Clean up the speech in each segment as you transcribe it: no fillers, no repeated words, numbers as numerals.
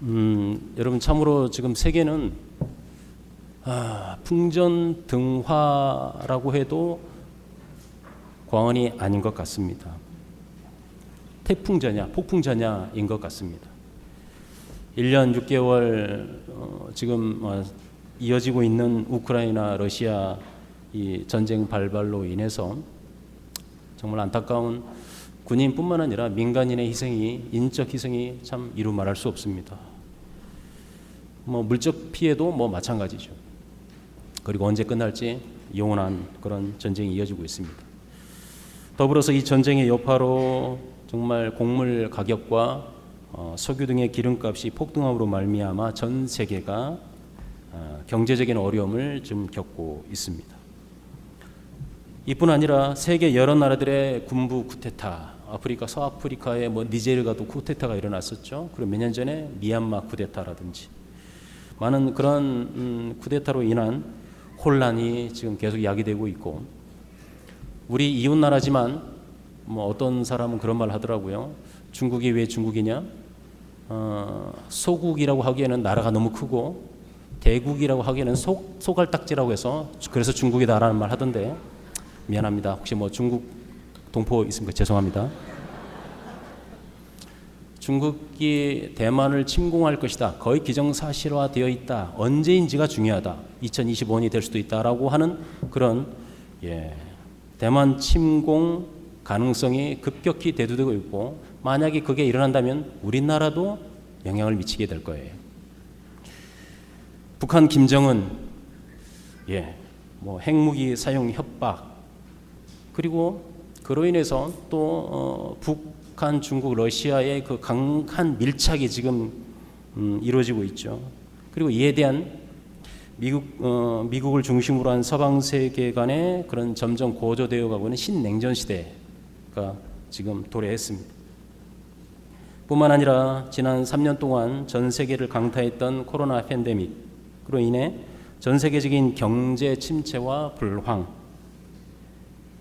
여러분 참으로 지금 세계는 풍전등화라고 해도 과언이 아닌 것 같습니다. 태풍전야, 폭풍전야인 것 같습니다. 1년 6개월 지금 이어지고 있는 우크라이나 러시아 이 전쟁 발발로 인해서 정말 안타까운 군인뿐만 아니라 민간인의 희생이, 인적 희생이 참 이루 말할 수 없습니다. 물적 피해도 마찬가지죠. 그리고 언제 끝날지 영원한 그런 전쟁이 이어지고 있습니다. 더불어서 이 전쟁의 여파로 정말 곡물 가격과 석유 등의 기름값이 폭등함으로 말미암아 전 세계가 경제적인 어려움을 좀 겪고 있습니다. 이뿐 아니라 세계 여러 나라들의 군부 쿠데타, 아프리카, 서아프리카의 니제르가도 쿠데타가 일어났었죠. 그리고 몇 년 전에 미얀마 쿠데타라든지 많은 그런 쿠데타로 인한 혼란이 지금 계속 야기되고 있고, 우리 이웃 나라지만 어떤 사람은 그런 말 하더라고요. 중국이 왜 중국이냐? 소국이라고 하기에는 나라가 너무 크고, 대국이라고 하기에는 소갈딱지라고 해서 그래서 중국이다라는 말 하던데, 미안합니다. 혹시 중국 동포 있습니까? 죄송합니다. 중국이 대만을 침공할 것이다. 거의 기정사실화되어 있다. 언제인지가 중요하다. 2025년이 될 수도 있다라고 하는 그런 대만 침공 가능성이 급격히 대두되고 있고, 만약에 그게 일어난다면 우리나라도 영향을 미치게 될 거예요. 북한 김정은 핵무기 사용 협박, 그리고 그로 인해서 또 북한, 중국, 러시아의 그 강한 밀착이 지금 이루어지고 있죠. 그리고 이에 대한 미국을 중심으로 한 서방 세계 간의 그런 점점 고조되어 가고 있는 신냉전 시대가 지금 도래했습니다. 뿐만 아니라 지난 3년 동안 전 세계를 강타했던 코로나 팬데믹으로 인해 전 세계적인 경제 침체와 불황,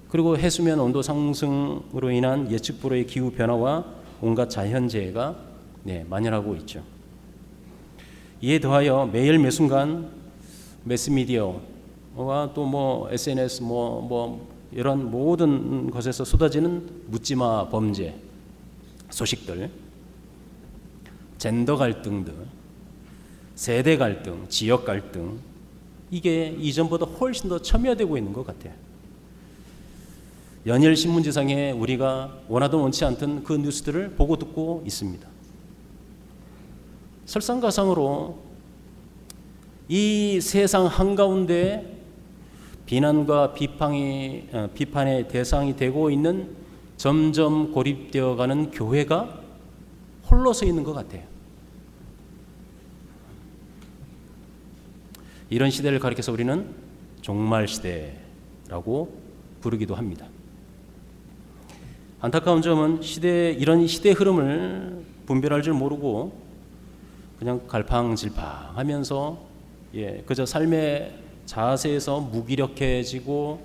그리고 해수면 온도 상승으로 인한 예측 불허의 기후 변화와 온갖 자연재해가 만연하고 있죠. 이에 더하여 매일 매순간 매스미디어와 또 SNS 이런 모든 것에서 쏟아지는 묻지마 범죄 소식들, 젠더 갈등들, 세대 갈등, 지역 갈등, 이게 이전보다 훨씬 더 첨예되고 있는 것 같아요. 연일 신문지상에 우리가 원하든 원치 않든 그 뉴스들을 보고 듣고 있습니다. 설상가상으로 이 세상 한가운데 비난과 비판의 대상이 되고 있는, 점점 고립되어가는 교회가 홀로 서 있는 것 같아요. 이런 시대를 가리켜서 우리는 종말 시대라고 부르기도 합니다. 안타까운 점은 이런 시대 흐름을 분별할 줄 모르고 그냥 갈팡질팡하면서 그저 삶의 자세에서 무기력해지고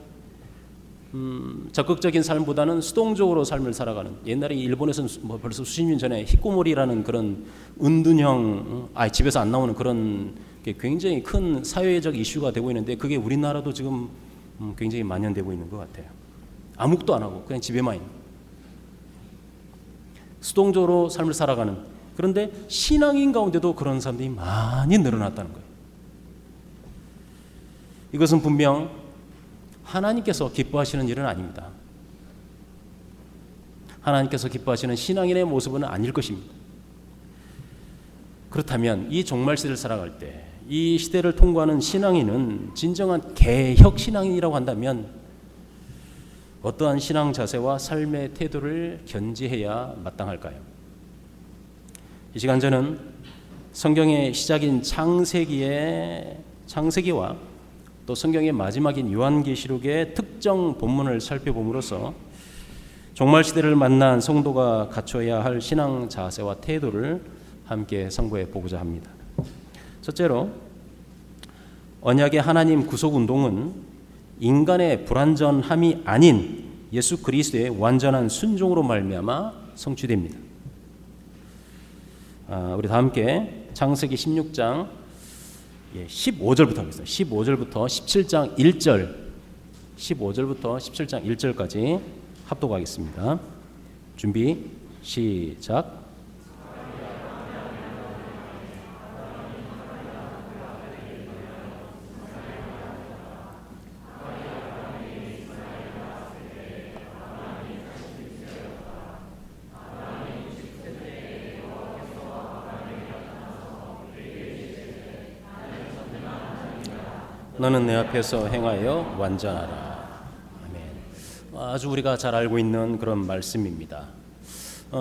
적극적인 삶보다는 수동적으로 삶을 살아가는, 옛날에 일본에서는 벌써 수십 년 전에 히코모리라는 그런 은둔형, 집에서 안 나오는 그런 굉장히 큰 사회적 이슈가 되고 있는데, 그게 우리나라도 지금 굉장히 만연되고 있는 것 같아요. 아무것도 안 하고 그냥 집에만 있는, 수동적으로 삶을 살아가는, 그런데 신앙인 가운데도 그런 사람들이 많이 늘어났다는 거예요. 이것은 분명 하나님께서 기뻐하시는 일은 아닙니다. 하나님께서 기뻐하시는 신앙인의 모습은 아닐 것입니다. 그렇다면 이 종말 시대를 살아갈 때 이 시대를 통과하는 신앙인은 진정한 개혁 신앙인이라고 한다면 어떠한 신앙 자세와 삶의 태도를 견지해야 마땅할까요? 이 시간 저는 성경의 시작인 창세기와 또 성경의 마지막인 요한계시록의 특정 본문을 살펴봄으로써 종말 시대를 만난 성도가 갖춰야 할 신앙 자세와 태도를 함께 상고해 보고자 합니다. 첫째로, 언약의 하나님 구속 운동은 인간의 불완전함이 아닌 예수 그리스도의 완전한 순종으로 말미암아 성취됩니다. 우리 다 함께 창세기 16장 15절부터 하겠습니다. 15절부터 17장 1절, 15절부터 17장 1절까지 합독하겠습니다. 준비, 시작. 너는 내 앞에서 행하여 완전하라. 아멘. 아주 우리가 잘 알고 있는 그런 말씀입니다.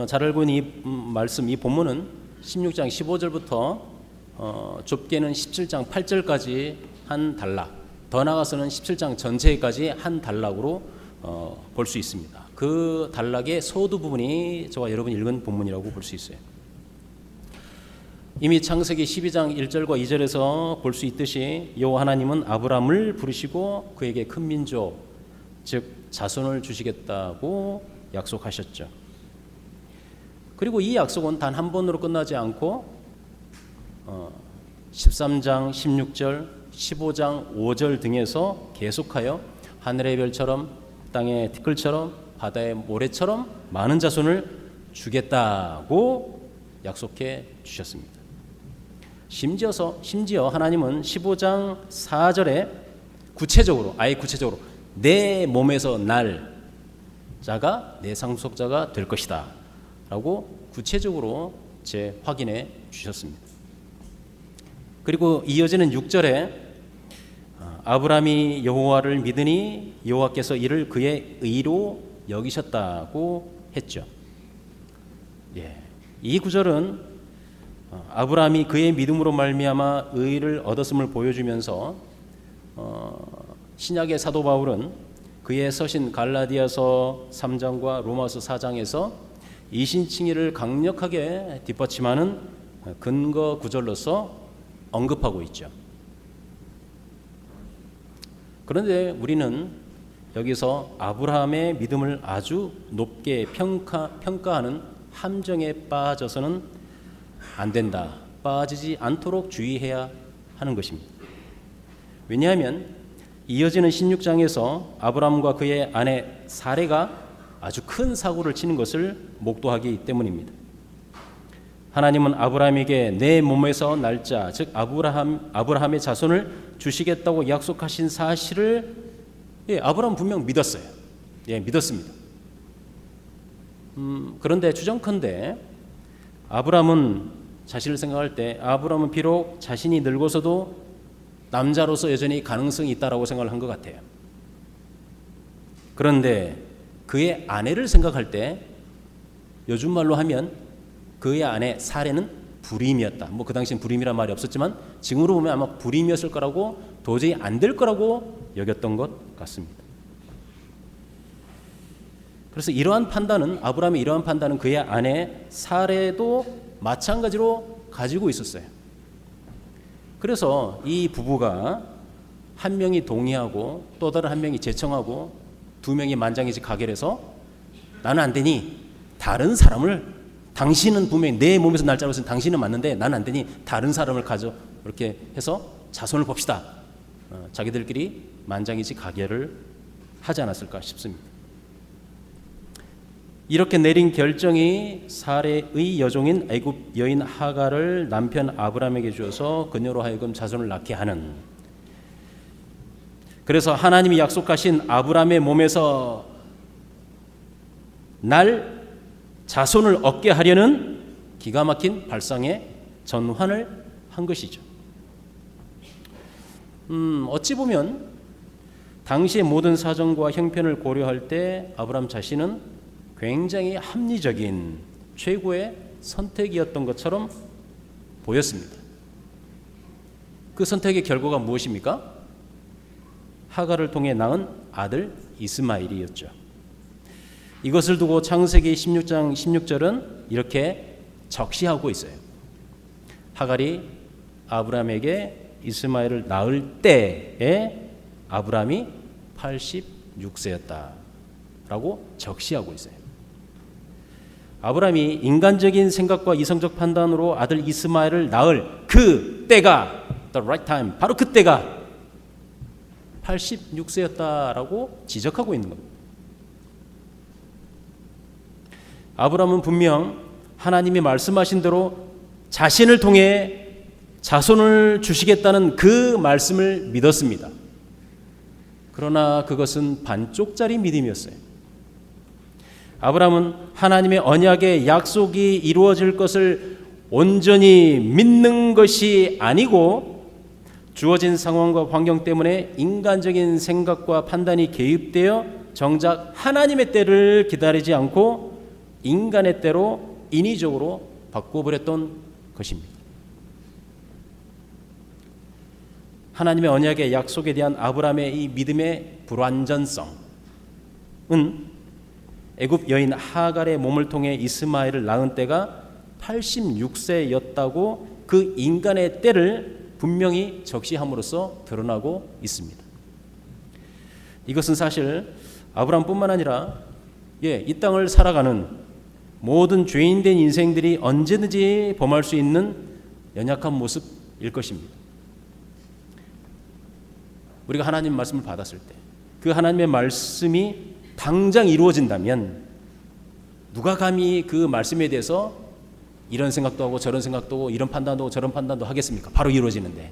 잘 알고 있는 이 말씀, 이 본문은 16장 15절부터 좁게는 17장 8절까지 한 단락, 더 나아가서는 17장 전체까지 한 단락으로 볼 수 있습니다. 그 단락의 소두 부분이 저와 여러분이 읽은 본문이라고 볼 수 있어요. 이미 창세기 12장 1절과 2절에서 볼 수 있듯이 여호와 하나님은 아브라함을 부르시고 그에게 큰 민족, 즉 자손을 주시겠다고 약속하셨죠. 그리고 이 약속은 단 한 번으로 끝나지 않고 13장 16절, 15장 5절 등에서 계속하여 하늘의 별처럼 땅의 티끌처럼 바다의 모래처럼 많은 자손을 주겠다고 약속해 주셨습니다. 심지어 하나님은 15장 4절에 구체적으로 내 몸에서 날 자가 내 상속자가 될 것이다 라고 구체적으로 확인해 주셨습니다. 그리고 이어지는 6절에 아브라함이 여호와를 믿으니 여호와께서 이를 그의 의로 여기셨다고 했죠. 이 구절은 아브라함이 그의 믿음으로 말미암아 의를 얻었음을 보여주면서 신약의 사도 바울은 그의 서신 갈라디아서 3장과 로마서 4장에서 이신칭의를 강력하게 뒷받침하는 근거 구절로서 언급하고 있죠. 그런데 우리는 여기서 아브라함의 믿음을 아주 높게 평가하는 함정에 빠져서는 안 된다, 빠지지 않도록 주의해야 하는 것입니다. 왜냐하면 이어지는 16장에서 아브라함과 그의 아내 사레가 아주 큰 사고를 치는 것을 목도하기 때문입니다. 하나님은 아브라함에게 내 몸에서 날짜, 즉 아브라함의 자손을 주시겠다고 약속하신 사실을 아브라함 분명 믿었어요. 믿었습니다. 그런데 추정컨대 아브라함은 자신을 생각할 때 아브라함은 비록 자신이 늙어서도 남자로서 여전히 가능성이 있다라고 생각을 한 것 같아요. 그런데 그의 아내를 생각할 때 요즘 말로 하면 그의 아내 사레는 불임이었다. 그 당시엔 불임이란 말이 없었지만 지금으로 보면 아마 불임이었을 거라고, 도저히 안 될 거라고 여겼던 것 같습니다. 그래서 아브라함의 이러한 판단은 그의 아내 사레도 마찬가지로 가지고 있었어요. 그래서 이 부부가 한 명이 동의하고 또 다른 한 명이 제청하고 두 명이 만장일치 가결해서 나는 안 되니 다른 사람을, 당신은 분명히 내 몸에서 날짜로 해서 당신은 맞는데 나는 안 되니 다른 사람을 가져, 이렇게 해서 자손을 봅시다. 자기들끼리 만장일치 가결을 하지 않았을까 싶습니다. 이렇게 내린 결정이 사레의 여종인 애굽 여인 하갈을 남편 아브라함에게 주어서 그녀로 하여금 자손을 낳게 하는, 그래서 하나님이 약속하신 아브라함의 몸에서 날 자손을 얻게 하려는 기가 막힌 발상의 전환을 한 것이죠. 어찌 보면 당시의 모든 사정과 형편을 고려할 때 아브라함 자신은 굉장히 합리적인 최고의 선택이었던 것처럼 보였습니다. 그 선택의 결과가 무엇입니까? 하갈을 통해 낳은 아들 이스마엘이었죠. 이것을 두고 창세기 16장 16절은 이렇게 적시하고 있어요. 하갈이 아브라함에게 이스마엘을 낳을 때에 아브라함이 86세였다라고 적시하고 있어요. 아브라함이 인간적인 생각과 이성적 판단으로 아들 이스마엘을 낳을 그 때가 the right time, 바로 그때가 86세였다라고 지적하고 있는 겁니다. 아브라함은 분명 하나님이 말씀하신 대로 자신을 통해 자손을 주시겠다는 그 말씀을 믿었습니다. 그러나 그것은 반쪽짜리 믿음이었어요. 아브라함은 하나님의 언약의 약속이 이루어질 것을 온전히 믿는 것이 아니고 주어진 상황과 환경 때문에 인간적인 생각과 판단이 개입되어 정작 하나님의 때를 기다리지 않고 인간의 때로 인위적으로 바꿔버렸던 것입니다. 하나님의 언약의 약속에 대한 아브라함의 이 믿음의 불완전성은 애굽 여인 하갈의 몸을 통해 이스마엘을 낳은 때가 86세였다고 그 인간의 때를 분명히 적시함으로써 드러나고 있습니다. 이것은 사실 아브라함뿐만 아니라 이 땅을 살아가는 모든 죄인된 인생들이 언제든지 범할 수 있는 연약한 모습일 것입니다. 우리가 하나님 말씀을 받았을 때 그 하나님의 말씀이 당장 이루어진다면 누가 감히 그 말씀에 대해서 이런 생각도 하고 저런 생각도 하고 이런 판단도 하고 저런 판단도 하겠습니까? 바로 이루어지는데.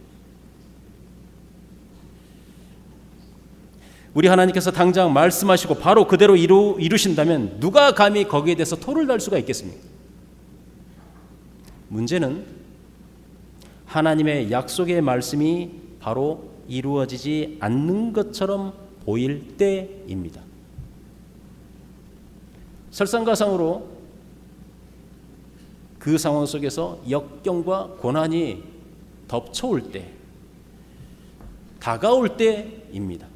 우리 하나님께서 당장 말씀하시고 바로 그대로 이루신다면 누가 감히 거기에 대해서 토를 달 수가 있겠습니까? 문제는 하나님의 약속의 말씀이 바로 이루어지지 않는 것처럼 보일 때입니다. 설상가상으로 그 상황 속에서 역경과 고난이 덮쳐올 때, 다가올 때입니다.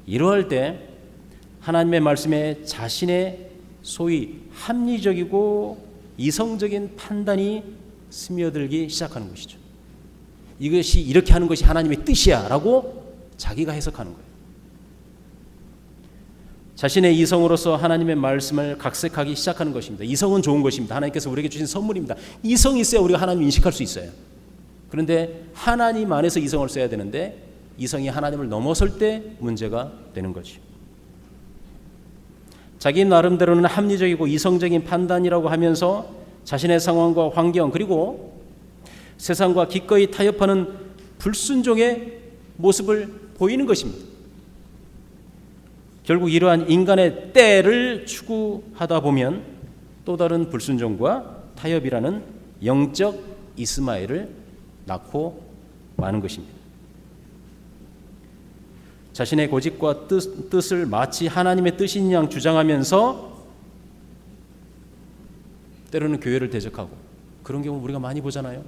이러할 때 하나님의 말씀에 자신의 소위 합리적이고 이성적인 판단이 스며들기 시작하는 것이죠. 이것이 이렇게 하는 것이 하나님의 뜻이야 라고 자기가 해석하는 거예요. 자신의 이성으로서 하나님의 말씀을 각색하기 시작하는 것입니다. 이성은 좋은 것입니다. 하나님께서 우리에게 주신 선물입니다. 이성이 있어야 우리가 하나님을 인식할 수 있어요. 그런데 하나님 안에서 이성을 써야 되는데 이성이 하나님을 넘어설 때 문제가 되는 거죠. 자기 나름대로는 합리적이고 이성적인 판단이라고 하면서 자신의 상황과 환경 그리고 세상과 기꺼이 타협하는 불순종의 모습을 보이는 것입니다. 결국 이러한 인간의 때를 추구하다 보면 또 다른 불순종과 타협이라는 영적 이스마엘을 낳고 마는 것입니다. 자신의 고집과 뜻을 마치 하나님의 뜻인 양 주장하면서 때로는 교회를 대적하고 그런 경우 우리가 많이 보잖아요.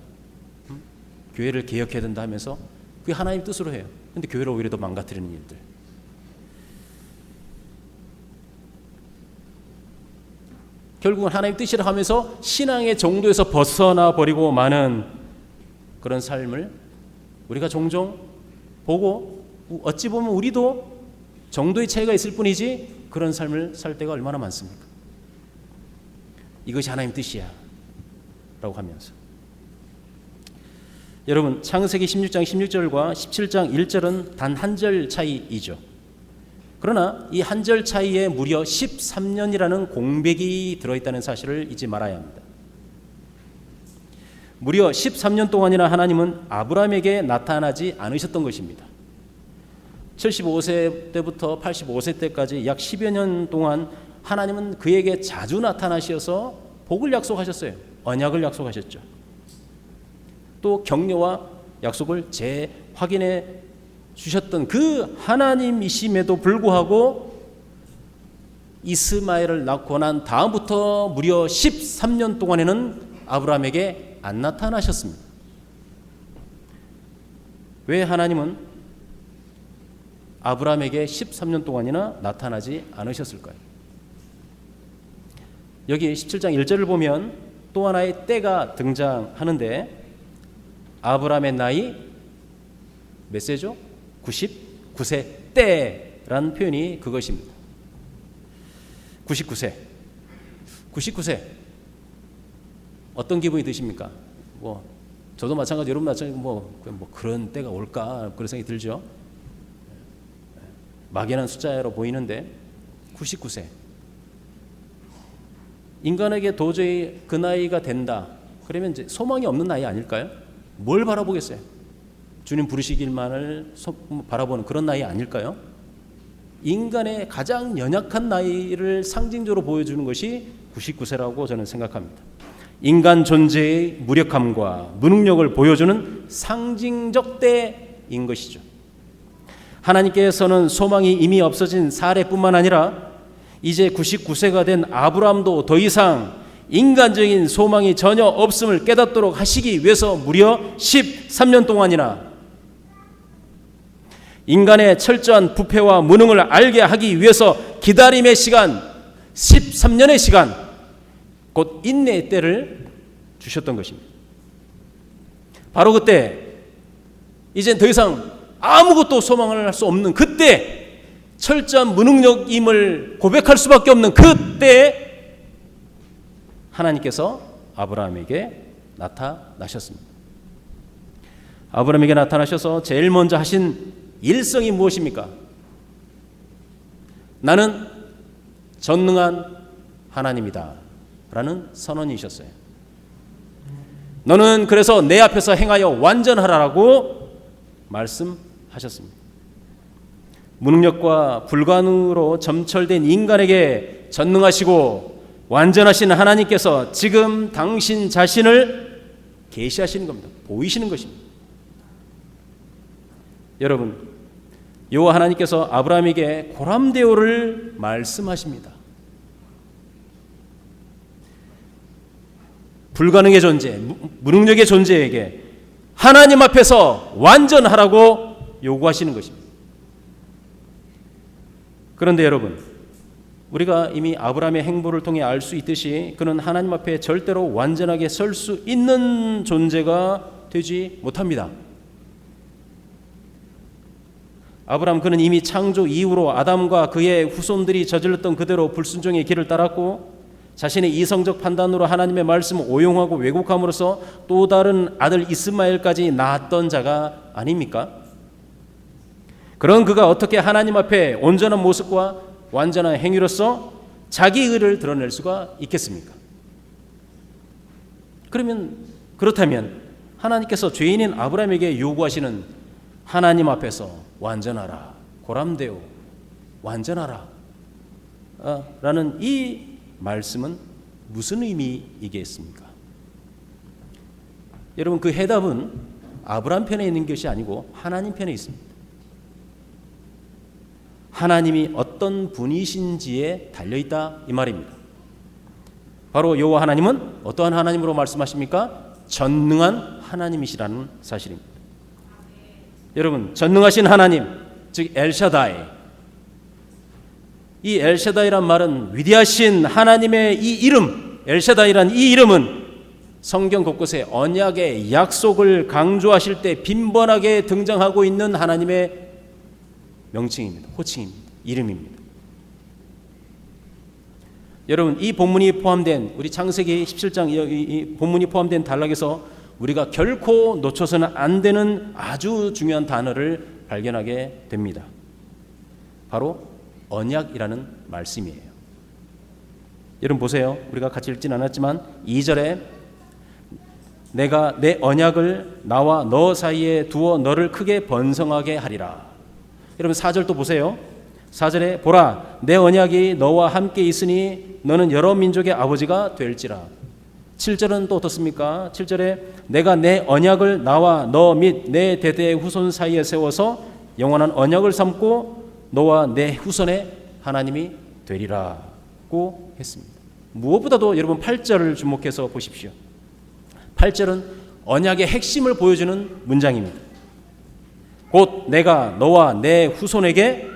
교회를 개혁해야 된다 하면서 그게 하나님 뜻으로 해요. 그런데 교회를 오히려 더 망가뜨리는 일들. 결국은 하나님 뜻이라 하면서 신앙의 정도에서 벗어나 버리고 마는 그런 삶을 우리가 종종 보고 어찌 보면 우리도 정도의 차이가 있을 뿐이지 그런 삶을 살 때가 얼마나 많습니까? 이것이 하나님 뜻이야 라고 하면서 여러분 창세기 16장 16절과 17장 1절은 단 한 절 차이이죠. 그러나 이 한 절 차이에 무려 13년이라는 공백이 들어있다는 사실을 잊지 말아야 합니다. 무려 13년 동안이나 하나님은 아브라함에게 나타나지 않으셨던 것입니다. 75세 때부터 85세 때까지 약 10여 년 동안 하나님은 그에게 자주 나타나셔서 복을 약속하셨어요. 언약을 약속하셨죠. 또 격려와 약속을 재확인해 주셨던 그 하나님이심에도 불구하고 이스마엘을 낳고 난 다음부터 무려 13년 동안에는 아브라함에게 안 나타나셨습니다. 왜 하나님은 아브라함에게 13년 동안이나 나타나지 않으셨을까요? 여기 17장 1절을 보면 또 하나의 때가 등장하는데 아브라함의 나이 몇 세죠? 99세 때라는 표현이 그것입니다. 99세. 99세. 어떤 기분이 드십니까? 저도 마찬가지, 여러분 마찬가지, 그런 때가 올까? 그런 생각이 들죠? 막연한 숫자로 보이는데, 99세. 인간에게 도저히 그 나이가 된다. 그러면 이제 소망이 없는 나이 아닐까요? 뭘 바라보겠어요? 주님 부르시길만을 바라보는 그런 나이 아닐까요? 인간의 가장 연약한 나이를 상징적으로 보여주는 것이 99세라고 저는 생각합니다. 인간 존재의 무력함과 무능력을 보여주는 상징적 때인 것이죠. 하나님께서는 소망이 이미 없어진 사례뿐만 아니라 이제 99세가 된 아브라함도 더 이상 인간적인 소망이 전혀 없음을 깨닫도록 하시기 위해서 무려 13년 동안이나 인간의 철저한 부패와 무능을 알게 하기 위해서 기다림의 시간, 13년의 시간, 곧 인내의 때를 주셨던 것입니다. 바로 그때 이젠 더 이상 아무것도 소망을 할 수 없는 그때, 철저한 무능력임을 고백할 수밖에 없는 그때 하나님께서 아브라함에게 나타나셨습니다. 아브라함에게 나타나셔서 제일 먼저 하신 일성이 무엇입니까? 나는 전능한 하나님이다 라는 선언이셨어요. 너는 그래서 내 앞에서 행하여 완전하라고 말씀하셨습니다. 무능력과 불가능으로 점철된 인간에게 전능하시고 완전하신 하나님께서 지금 당신 자신을 계시하시는 겁니다. 보이시는 것입니다. 여러분, 여호와 하나님께서 아브라함에게 고람대오를 말씀하십니다. 불가능의 존재, 무능력의 존재에게 하나님 앞에서 완전하라고 요구하시는 것입니다. 그런데 여러분, 우리가 이미 아브라함의 행보를 통해 알 수 있듯이 그는 하나님 앞에 절대로 완전하게 설 수 있는 존재가 되지 못합니다. 아브라함 그는 이미 창조 이후로 아담과 그의 후손들이 저질렀던 그대로 불순종의 길을 따랐고 자신의 이성적 판단으로 하나님의 말씀을 오용하고 왜곡함으로써 또 다른 아들 이스마엘까지 낳았던 자가 아닙니까? 그런 그가 어떻게 하나님 앞에 온전한 모습과 완전한 행위로서 자기 의를 드러낼 수가 있겠습니까? 그렇다면 하나님께서 죄인인 아브라함에게 요구하시는 하나님 앞에서 완전하라, 고람되오, 완전하라 라는 이 말씀은 무슨 의미이겠습니까? 여러분, 그 해답은 아브라함 편에 있는 것이 아니고 하나님 편에 있습니다. 하나님이 어떤 분이신지에 달려있다 이 말입니다. 바로 여호와 하나님은 어떠한 하나님으로 말씀하십니까? 전능한 하나님이시라는 사실입니다. 여러분, 전능하신 하나님, 즉 엘샤다이, 이 엘샤다이란 말은 위대하신 하나님의 이 이름, 엘샤다이란 이 이름은 성경 곳곳에 언약의 약속을 강조하실 때 빈번하게 등장하고 있는 하나님의 명칭입니다. 호칭입니다. 이름입니다. 여러분, 이 본문이 포함된 우리 창세기 17장 이 본문이 포함된 단락에서 우리가 결코 놓쳐서는 안 되는 아주 중요한 단어를 발견하게 됩니다. 바로 언약이라는 말씀이에요. 여러분 보세요. 우리가 같이 읽진 않았지만 2절에 내가 내 언약을 나와 너 사이에 두어 너를 크게 번성하게 하리라. 여러분 4절 또 보세요. 4절에 보라 내 언약이 너와 함께 있으니 너는 여러 민족의 아버지가 될지라. 7절은 또 어떻습니까? 7절에 내가 내 언약을 나와 너 및 내 대대의 후손 사이에 세워서 영원한 언약을 삼고 너와 내 후손의 하나님이 되리라고 했습니다. 무엇보다도 여러분 8절을 주목해서 보십시오. 8절은 언약의 핵심을 보여주는 문장입니다. 곧 내가 너와 내 후손에게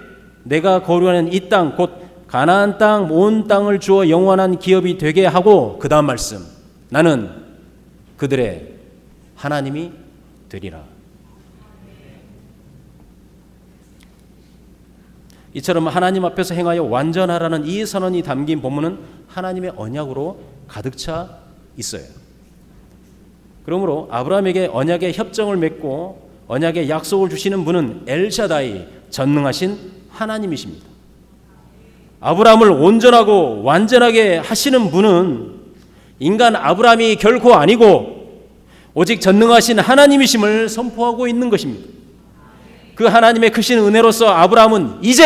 내가 거류하는 이 땅 곧 가나안 땅 온 땅을 주어 영원한 기업이 되게 하고 그 다음 말씀 나는 그들의 하나님이 되리라. 이처럼 하나님 앞에서 행하여 완전하라는 이 선언이 담긴 본문은 하나님의 언약으로 가득 차 있어요. 그러므로 아브라함에게 언약의 협정을 맺고 언약의 약속을 주시는 분은 엘샤다이, 전능하신 하나님이십니다. 아브라함을 온전하고 완전하게 하시는 분은 인간 아브라함이 결코 아니고 오직 전능하신 하나님이심을 선포하고 있는 것입니다. 그 하나님의 크신 은혜로서 아브라함은 이제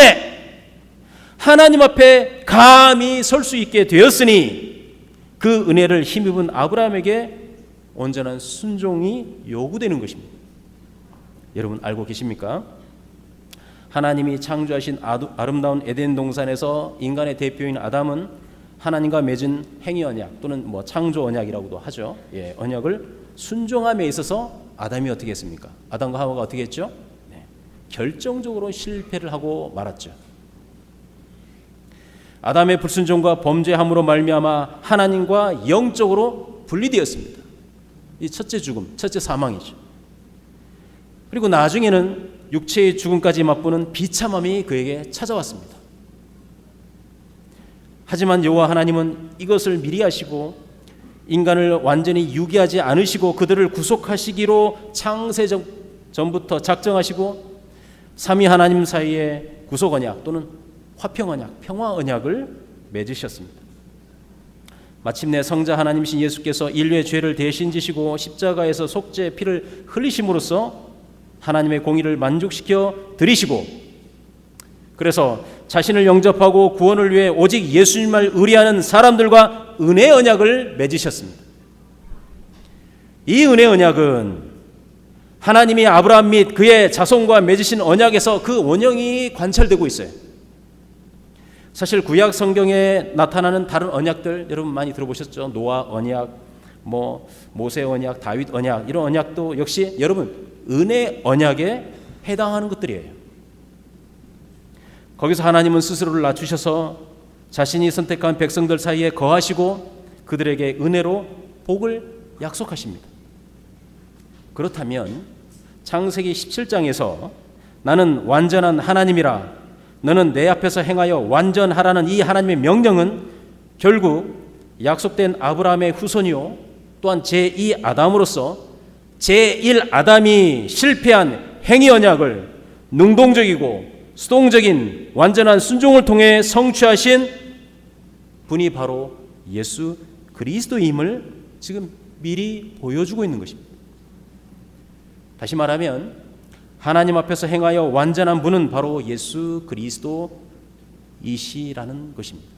하나님 앞에 감히 설 수 있게 되었으니 그 은혜를 힘입은 아브라함에게 온전한 순종이 요구되는 것입니다. 여러분 알고 계십니까? 하나님이 창조하신 아름다운 에덴 동산에서 인간의 대표인 아담은 하나님과 맺은 행위 언약 또는 창조 언약이라고도 하죠. 언약을 순종함에 있어서 아담이 어떻게 했습니까? 아담과 하와가 어떻게 했죠? 결정적으로 실패를 하고 말았죠. 아담의 불순종과 범죄함으로 말미암아 하나님과 영적으로 분리되었습니다. 이 첫째 죽음, 첫째 사망이죠. 그리고 나중에는 육체의 죽음까지 맛보는 비참함이 그에게 찾아왔습니다. 하지만 여호와 하나님은 이것을 미리 하시고 인간을 완전히 유기하지 않으시고 그들을 구속하시기로 창세 전부터 작정하시고 삼위 하나님 사이에 구속 언약 또는 화평 언약, 평화 언약을 맺으셨습니다. 마침내 성자 하나님이신 예수께서 인류의 죄를 대신 지시고 십자가에서 속죄 피를 흘리심으로써 하나님의 공의를 만족시켜 드리시고 그래서 자신을 영접하고 구원을 위해 오직 예수님을 의뢰하는 사람들과 은혜 언약을 맺으셨습니다. 이 은혜 언약은 하나님이 아브라함 및 그의 자손과 맺으신 언약에서 그 원형이 관찰되고 있어요. 사실 구약 성경에 나타나는 다른 언약들 여러분 많이 들어보셨죠? 노아 언약, 모세 언약, 다윗 언약 이런 언약도 역시 여러분 은혜 언약에 해당하는 것들이에요. 거기서 하나님은 스스로를 낮추셔서 자신이 선택한 백성들 사이에 거하시고 그들에게 은혜로 복을 약속하십니다. 그렇다면 창세기 17장에서 나는 완전한 하나님이라 너는 내 앞에서 행하여 완전하라는 이 하나님의 명령은 결국 약속된 아브라함의 후손이요 또한 제2 아담으로서 제1 아담이 실패한 행위 언약을 능동적이고 수동적인 완전한 순종을 통해 성취하신 분이 바로 예수 그리스도임을 지금 미리 보여주고 있는 것입니다. 다시 말하면 하나님 앞에서 행하여 완전한 분은 바로 예수 그리스도이시라는 것입니다.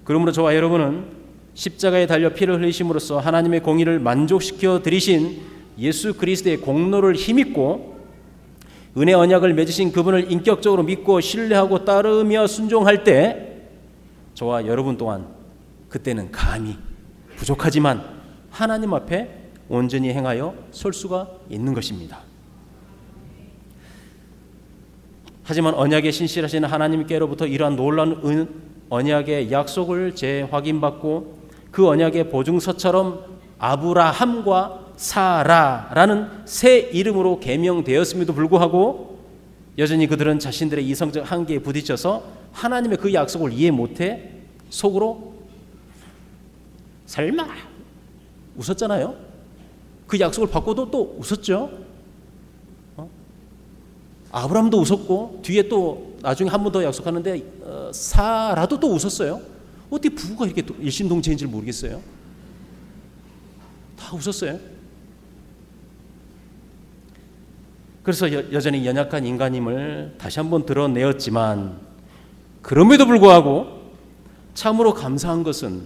그러므로 저와 여러분은 십자가에 달려 피를 흘리심으로써 하나님의 공의를 만족시켜 드리신 예수 그리스도의 공로를 힘입고 은혜 언약을 맺으신 그분을 인격적으로 믿고 신뢰하고 따르며 순종할 때 저와 여러분 또한 그때는 감히 부족하지만 하나님 앞에 온전히 행하여 설 수가 있는 것입니다. 하지만 언약에 신실하신 하나님께로부터 이러한 놀라운 언약의 약속을 재확인받고 그 언약의 보증서처럼 아브라함과 사라라는 새 이름으로 개명되었음에도 불구하고 여전히 그들은 자신들의 이성적 한계에 부딪혀서 하나님의 그 약속을 이해 못해 속으로 설마 웃었잖아요. 그 약속을 받고도 또 웃었죠. 아브라함도 웃었고 뒤에 또 나중에 한 번 더 약속하는데 사라도 또 웃었어요. 어떻게 부부가 이렇게 또 일심동체인지 모르겠어요. 다 웃었어요. 그래서 여전히 연약한 인간임을 다시 한번 드러내었지만 그럼에도 불구하고 참으로 감사한 것은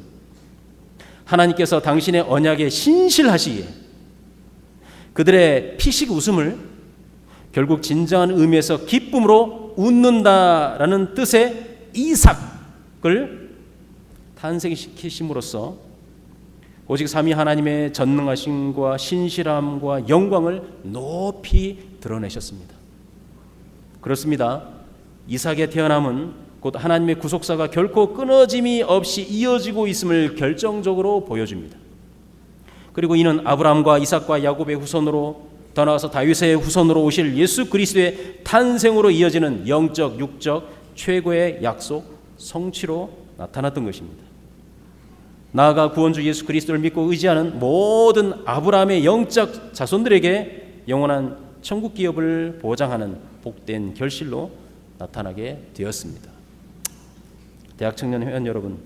하나님께서 당신의 언약에 신실하시기에 그들의 피식 웃음을 결국 진정한 의미에서 기쁨으로 웃는다라는 뜻의 이삭을 탄생시키심으로써 오직 삼위 하나님의 전능하심과 신실함과 영광을 높이 드러내셨습니다. 그렇습니다. 이삭의 태어남은 곧 하나님의 구속사가 결코 끊어짐이 없이 이어지고 있음을 결정적으로 보여줍니다. 그리고 이는 아브라함과 이삭과 야곱의 후손으로 더 나아가서 다윗의 후손으로 오실 예수 그리스도의 탄생으로 이어지는 영적, 육적 최고의 약속, 성취로 나타났던 것입니다. 나아가 구원주 예수 그리스도를 믿고 의지하는 모든 아브라함의 영적 자손들에게 영원한 천국 기업을 보장하는 복된 결실로 나타나게 되었습니다. 대학 청년 회원 여러분,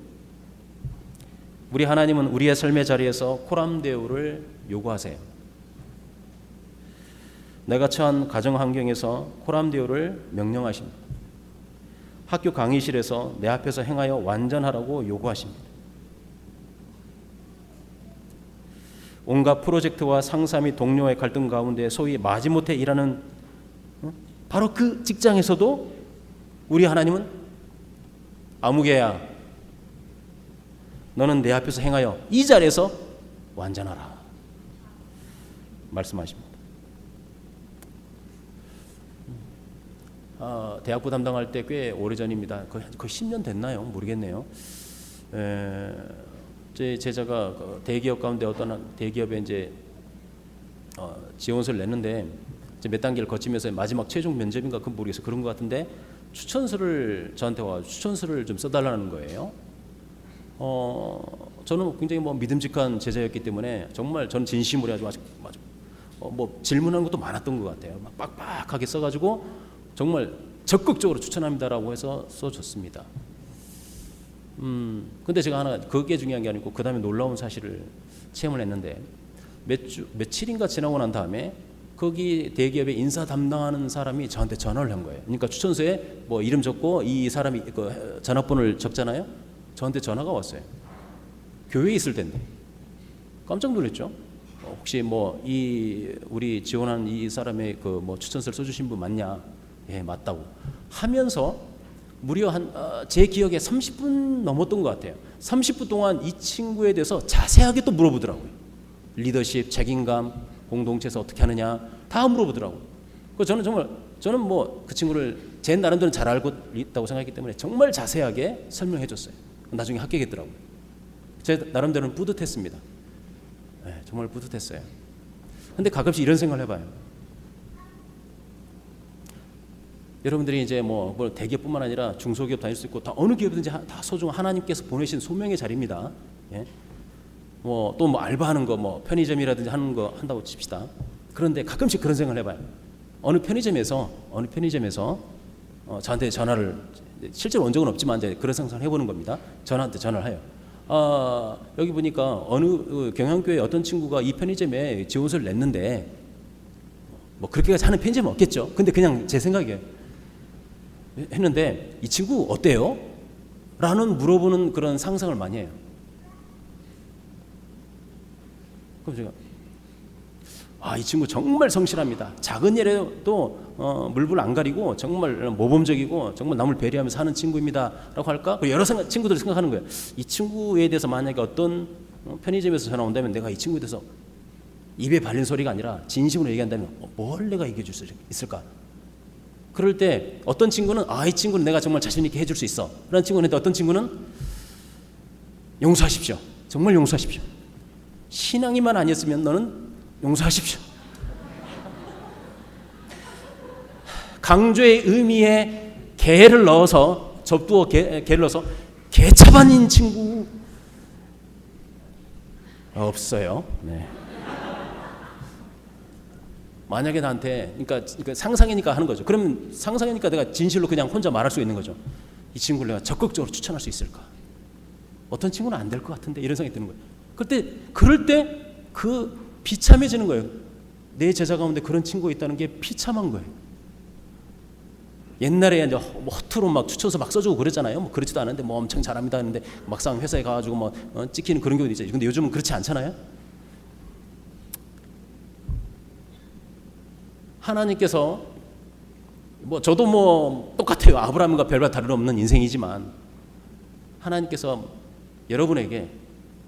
우리 하나님은 우리의 삶의 자리에서 코람데오를 요구하세요. 내가 처한 가정 환경에서 코람데오를 명령하십니다. 학교 강의실에서 내 앞에서 행하여 완전하라고 요구하십니다. 온갖 프로젝트와 상사 및 동료의 갈등 가운데 소위 마지못해 일하는 바로 그 직장에서도 우리 하나님은 아무개야, 너는 내 앞에서 행하여 이 자리에서 완전하라 말씀하십니다. 대학부 담당할 때 꽤 오래전입니다. 거의 10년 됐나요? 모르겠네요. 제 제자가 대기업 가운데 어떤 대기업에 이제 지원서를 냈는데 몇 단계를 거치면서 마지막 최종 면접인가 그건 모르겠어요. 그런 것 같은데 추천서를 저한테 와 추천서를 좀 써달라는 거예요. 저는 굉장히 믿음직한 제자였기 때문에 정말 저는 진심으로 아주 질문하는 것도 많았던 것 같아요. 막 빡빡하게 써가지고 정말 적극적으로 추천합니다라고 해서 써줬습니다. 근데 제가 하나 그게 중요한 게 아니고 그 다음에 놀라운 사실을 체험을 했는데 며칠인가 지나고 난 다음에 거기 대기업에 인사 담당하는 사람이 저한테 전화를 한 거예요. 그러니까 추천서에 이름 적고 이 사람이 그 전화번호를 적잖아요. 저한테 전화가 왔어요. 교회에 있을 텐데 깜짝 놀랐죠. 혹시 우리 지원한 이 사람의 추천서를 써주신 분 맞냐? 예, 맞다고 하면서 무려 제 기억에 30분 넘었던 것 같아요. 30분 동안 이 친구에 대해서 자세하게 또 물어보더라고요. 리더십, 책임감, 공동체에서 어떻게 하느냐 다 물어보더라고요. 저는 그 친구를 제 나름대로 잘 알고 있다고 생각했기 때문에 정말 자세하게 설명해 줬어요. 나중에 합격했더라고요. 제 나름대로는 뿌듯했습니다. 네, 정말 뿌듯했어요. 근데 가끔씩 이런 생각을 해봐요. 여러분들이 이제 대기업뿐만 아니라 중소기업 다닐 수 있고 다 어느 기업이든지 다 소중한 하나님께서 보내신 소명의 자리입니다. 예? 또 알바하는 거 편의점이라든지 하는 거 한다고 칩시다. 그런데 가끔씩 그런 생각을 해봐요. 어느 편의점에서 저한테 전화를 실제로 온 적은 없지만 이제 그런 상상을 해보는 겁니다. 저한테 전화를 해요. 여기 보니까 어느 경양교회 어떤 친구가 이 편의점에 지원서를 냈는데 그렇게까지 하는 편의점은 없겠죠. 근데 그냥 제 생각이에요. 했는데 이 친구 어때요? 라는 물어보는 그런 상상을 많이 해요. 그럼 제가 이 친구 정말 성실합니다. 작은 일에도 물불 안 가리고 정말 모범적이고 정말 남을 배려하면서 사는 친구입니다 라고 할까? 여러 친구들이 생각하는 거예요. 이 친구에 대해서 만약에 어떤 편의점에서 전화 온다면 내가 이 친구에 대해서 입에 발린 소리가 아니라 진심으로 얘기한다면 뭘 내가 얘기해 줄 수 있을까? 그럴 때 어떤 친구는 이 친구는 내가 정말 자신 있게 해줄 수 있어 라는 친구는 있는데 어떤 친구는 용서하십시오. 정말 용서하십시오. 신앙이만 아니었으면 너는 용서하십시오. 강조의 의미에 개를 넣어서 접두어 개를 넣어서 개차반인 친구 없어요. 네. 만약에 나한테 그러니까 상상이니까 하는 거죠. 그러면 상상이니까 내가 진실로 그냥 혼자 말할 수 있는 거죠. 이 친구를 내가 적극적으로 추천할 수 있을까? 어떤 친구는 안 될 것 같은데 이런 생각이 드는 거예요. 그럴 때 그 비참해지는 거예요. 내 제자 가운데 그런 친구가 있다는 게 비참한 거예요. 옛날에 이제 허투루 추천서 써주고 그랬잖아요. 그렇지도 않은데 엄청 잘합니다 했는데 막상 회사에 가가지고 찍히는 그런 경우도 있죠. 근데 요즘은 그렇지 않잖아요. 하나님께서 저도 똑같아요. 아브라함과 별반 다름없는 인생이지만 하나님께서 여러분에게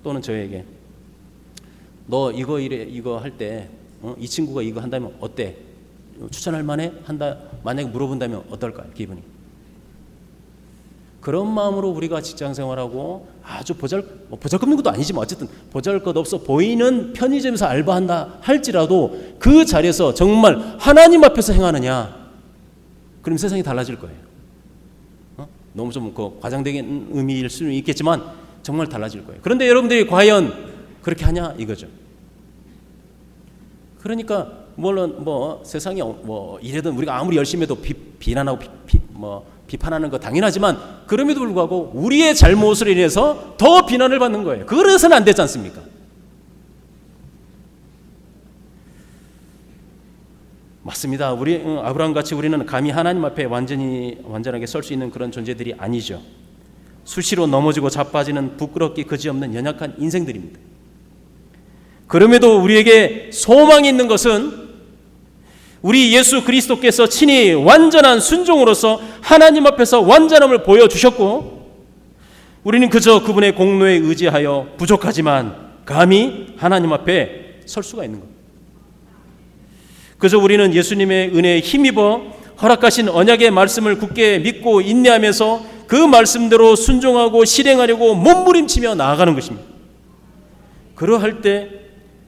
또는 저에게 너 이거 할 때 이 친구가 이거 한다면 어때? 추천할 만해? 만약에 물어본다면 어떨까요? 기분이. 그런 마음으로 우리가 직장 생활하고 아주 보잘것없는 것도 아니지만 어쨌든 보잘것없어 보이는 편의점에서 알바한다 할지라도 그 자리에서 정말 하나님 앞에서 행하느냐, 그럼 세상이 달라질 거예요. 너무 좀 과장된 의미일 수는 있겠지만 정말 달라질 거예요. 그런데 여러분들이 과연 그렇게 하냐 이거죠. 그러니까 물론 세상이 이래든 우리가 아무리 열심히 해도 비난하고 비판하는 거 당연하지만 그럼에도 불구하고 우리의 잘못으로 인해서 더 비난을 받는 거예요. 그래서는 안 되지 않습니까? 맞습니다. 우리 아브라함 같이 우리는 감히 하나님 앞에 완전하게 설 수 있는 그런 존재들이 아니죠. 수시로 넘어지고 자빠지는 부끄럽기 그지없는 연약한 인생들입니다. 그럼에도 우리에게 소망이 있는 것은 우리 예수 그리스도께서 친히 완전한 순종으로서 하나님 앞에서 완전함을 보여주셨고, 우리는 그저 그분의 공로에 의지하여 부족하지만 감히 하나님 앞에 설 수가 있는 겁니다. 그저 우리는 예수님의 은혜에 힘입어 허락하신 언약의 말씀을 굳게 믿고 인내하면서 그 말씀대로 순종하고 실행하려고 몸부림치며 나아가는 것입니다. 그러할 때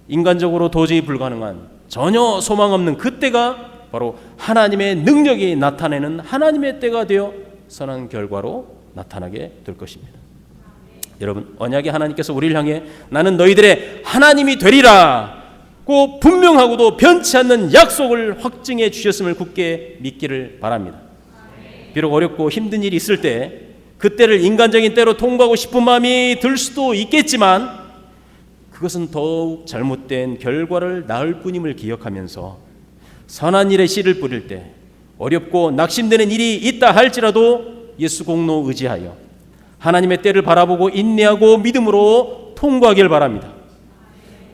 인간적으로 도저히 불가능한, 전혀 소망 없는 그때가 바로 하나님의 능력이 나타내는 하나님의 때가 되어 선한 결과로 나타나게 될 것입니다. 여러분, 언약의 하나님께서 우리를 향해 나는 너희들의 하나님이 되리라 고 분명하고도 변치 않는 약속을 확증해 주셨음을 굳게 믿기를 바랍니다. 비록 어렵고 힘든 일이 있을 때 그때를 인간적인 때로 통과하고 싶은 마음이 들 수도 있겠지만 그것은 더욱 잘못된 결과를 낳을 뿐임을 기억하면서 선한 일에 씨를 뿌릴 때 어렵고 낙심되는 일이 있다 할지라도 예수 공로 의지하여 하나님의 때를 바라보고 인내하고 믿음으로 통과하길 바랍니다.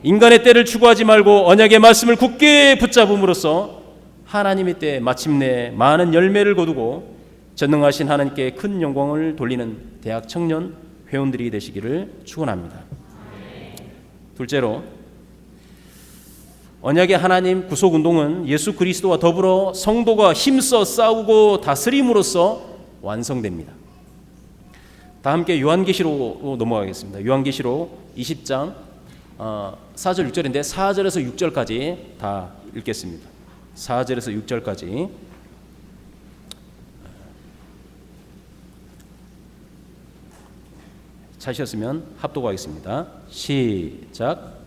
인간의 때를 추구하지 말고 언약의 말씀을 굳게 붙잡음으로써 하나님의 때에 마침내 많은 열매를 거두고 전능하신 하나님께 큰 영광을 돌리는 대학 청년 회원들이 되시기를 축원합니다. 둘째로, 언약의 하나님 구속운동은 예수 그리스도와 더불어 성도가 힘써 싸우고 다스림으로써 완성됩니다. 다 함께 요한계시록으로 넘어가겠습니다. 요한계시록 20장 4절 6절인데 4절에서 6절까지 다 읽겠습니다. 4절에서 6절까지 찾으셨으면 합독하겠습니다. 시작.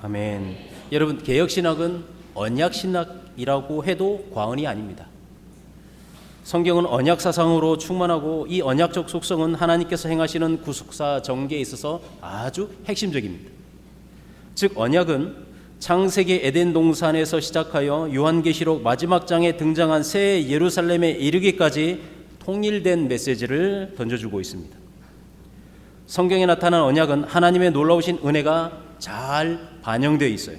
아멘. 여러분, 개혁신학은 언약신학이라고 해도 과언이 아닙니다. 성경은 언약사상으로 충만하고 이 언약적 속성은 하나님께서 행하시는 구속사 전개에 있어서 아주 핵심적입니다. 즉, 언약은 창세기 에덴 동산에서 시작하여 요한계시록 마지막 장에 등장한 새 예루살렘에 이르기까지 통일된 메시지를 던져주고 있습니다. 성경에 나타난 언약은 하나님의 놀라우신 은혜가 잘 반영되어 있어요.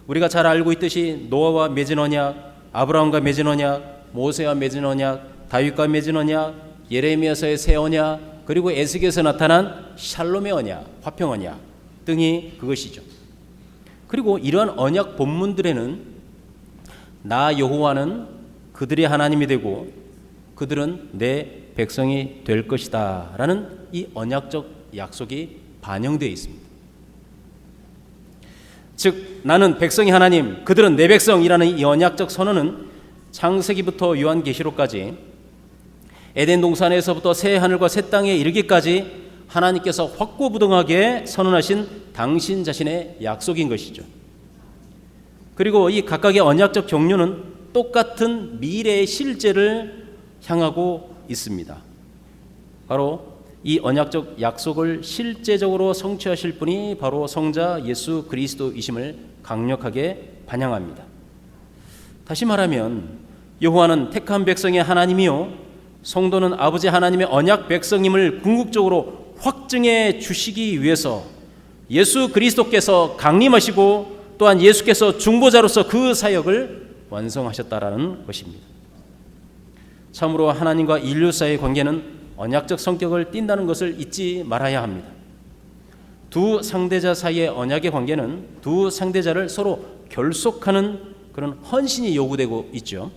우리가 잘 알고 있듯이 노아와 맺은 언약, 아브라함과 맺은 언약, 모세와 맺은 언약, 다윗과 맺은 언약, 예레미야서의 새 언약, 그리고 에스겔에서 나타난 샬롬의 언약, 화평 언약 등이 그것이죠. 그리고 이러한 언약 본문들에는 나 여호와는 그들의 하나님이 되고 그들은 내 백성이 될 것이다 라는 이 언약적 약속이 반영되어 있습니다. 즉, 나는 백성이 하나님, 그들은 내 백성이라는 이 언약적 선언은 창세기부터 요한계시록까지 에덴 동산에서부터 새 하늘과 새 땅에 이르기까지 하나님께서 확고부동하게 선언하신 당신 자신의 약속인 것이죠. 그리고 이 각각의 언약적 경륜은 똑같은 미래의 실제를 향하고 있습니다. 바로 이 언약적 약속을 실제적으로 성취하실 분이 바로 성자 예수 그리스도이심을 강력하게 반영합니다. 다시 말하면 여호와는 택한 백성의 하나님이요 성도는 아버지 하나님의 언약 백성임을 궁극적으로 확증해 주시기 위해서 예수 그리스도께서 강림하시고 또한 예수께서 중보자로서 그 사역을 완성하셨다라는 것입니다. 참으로 하나님과 인류 사이의 관계는 언약적 성격을 띈다는 것을 잊지 말아야 합니다. 두 상대자 사이의 언약의 관계는 두 상대자를 서로 결속하는 그런 헌신이 요구되고 있죠.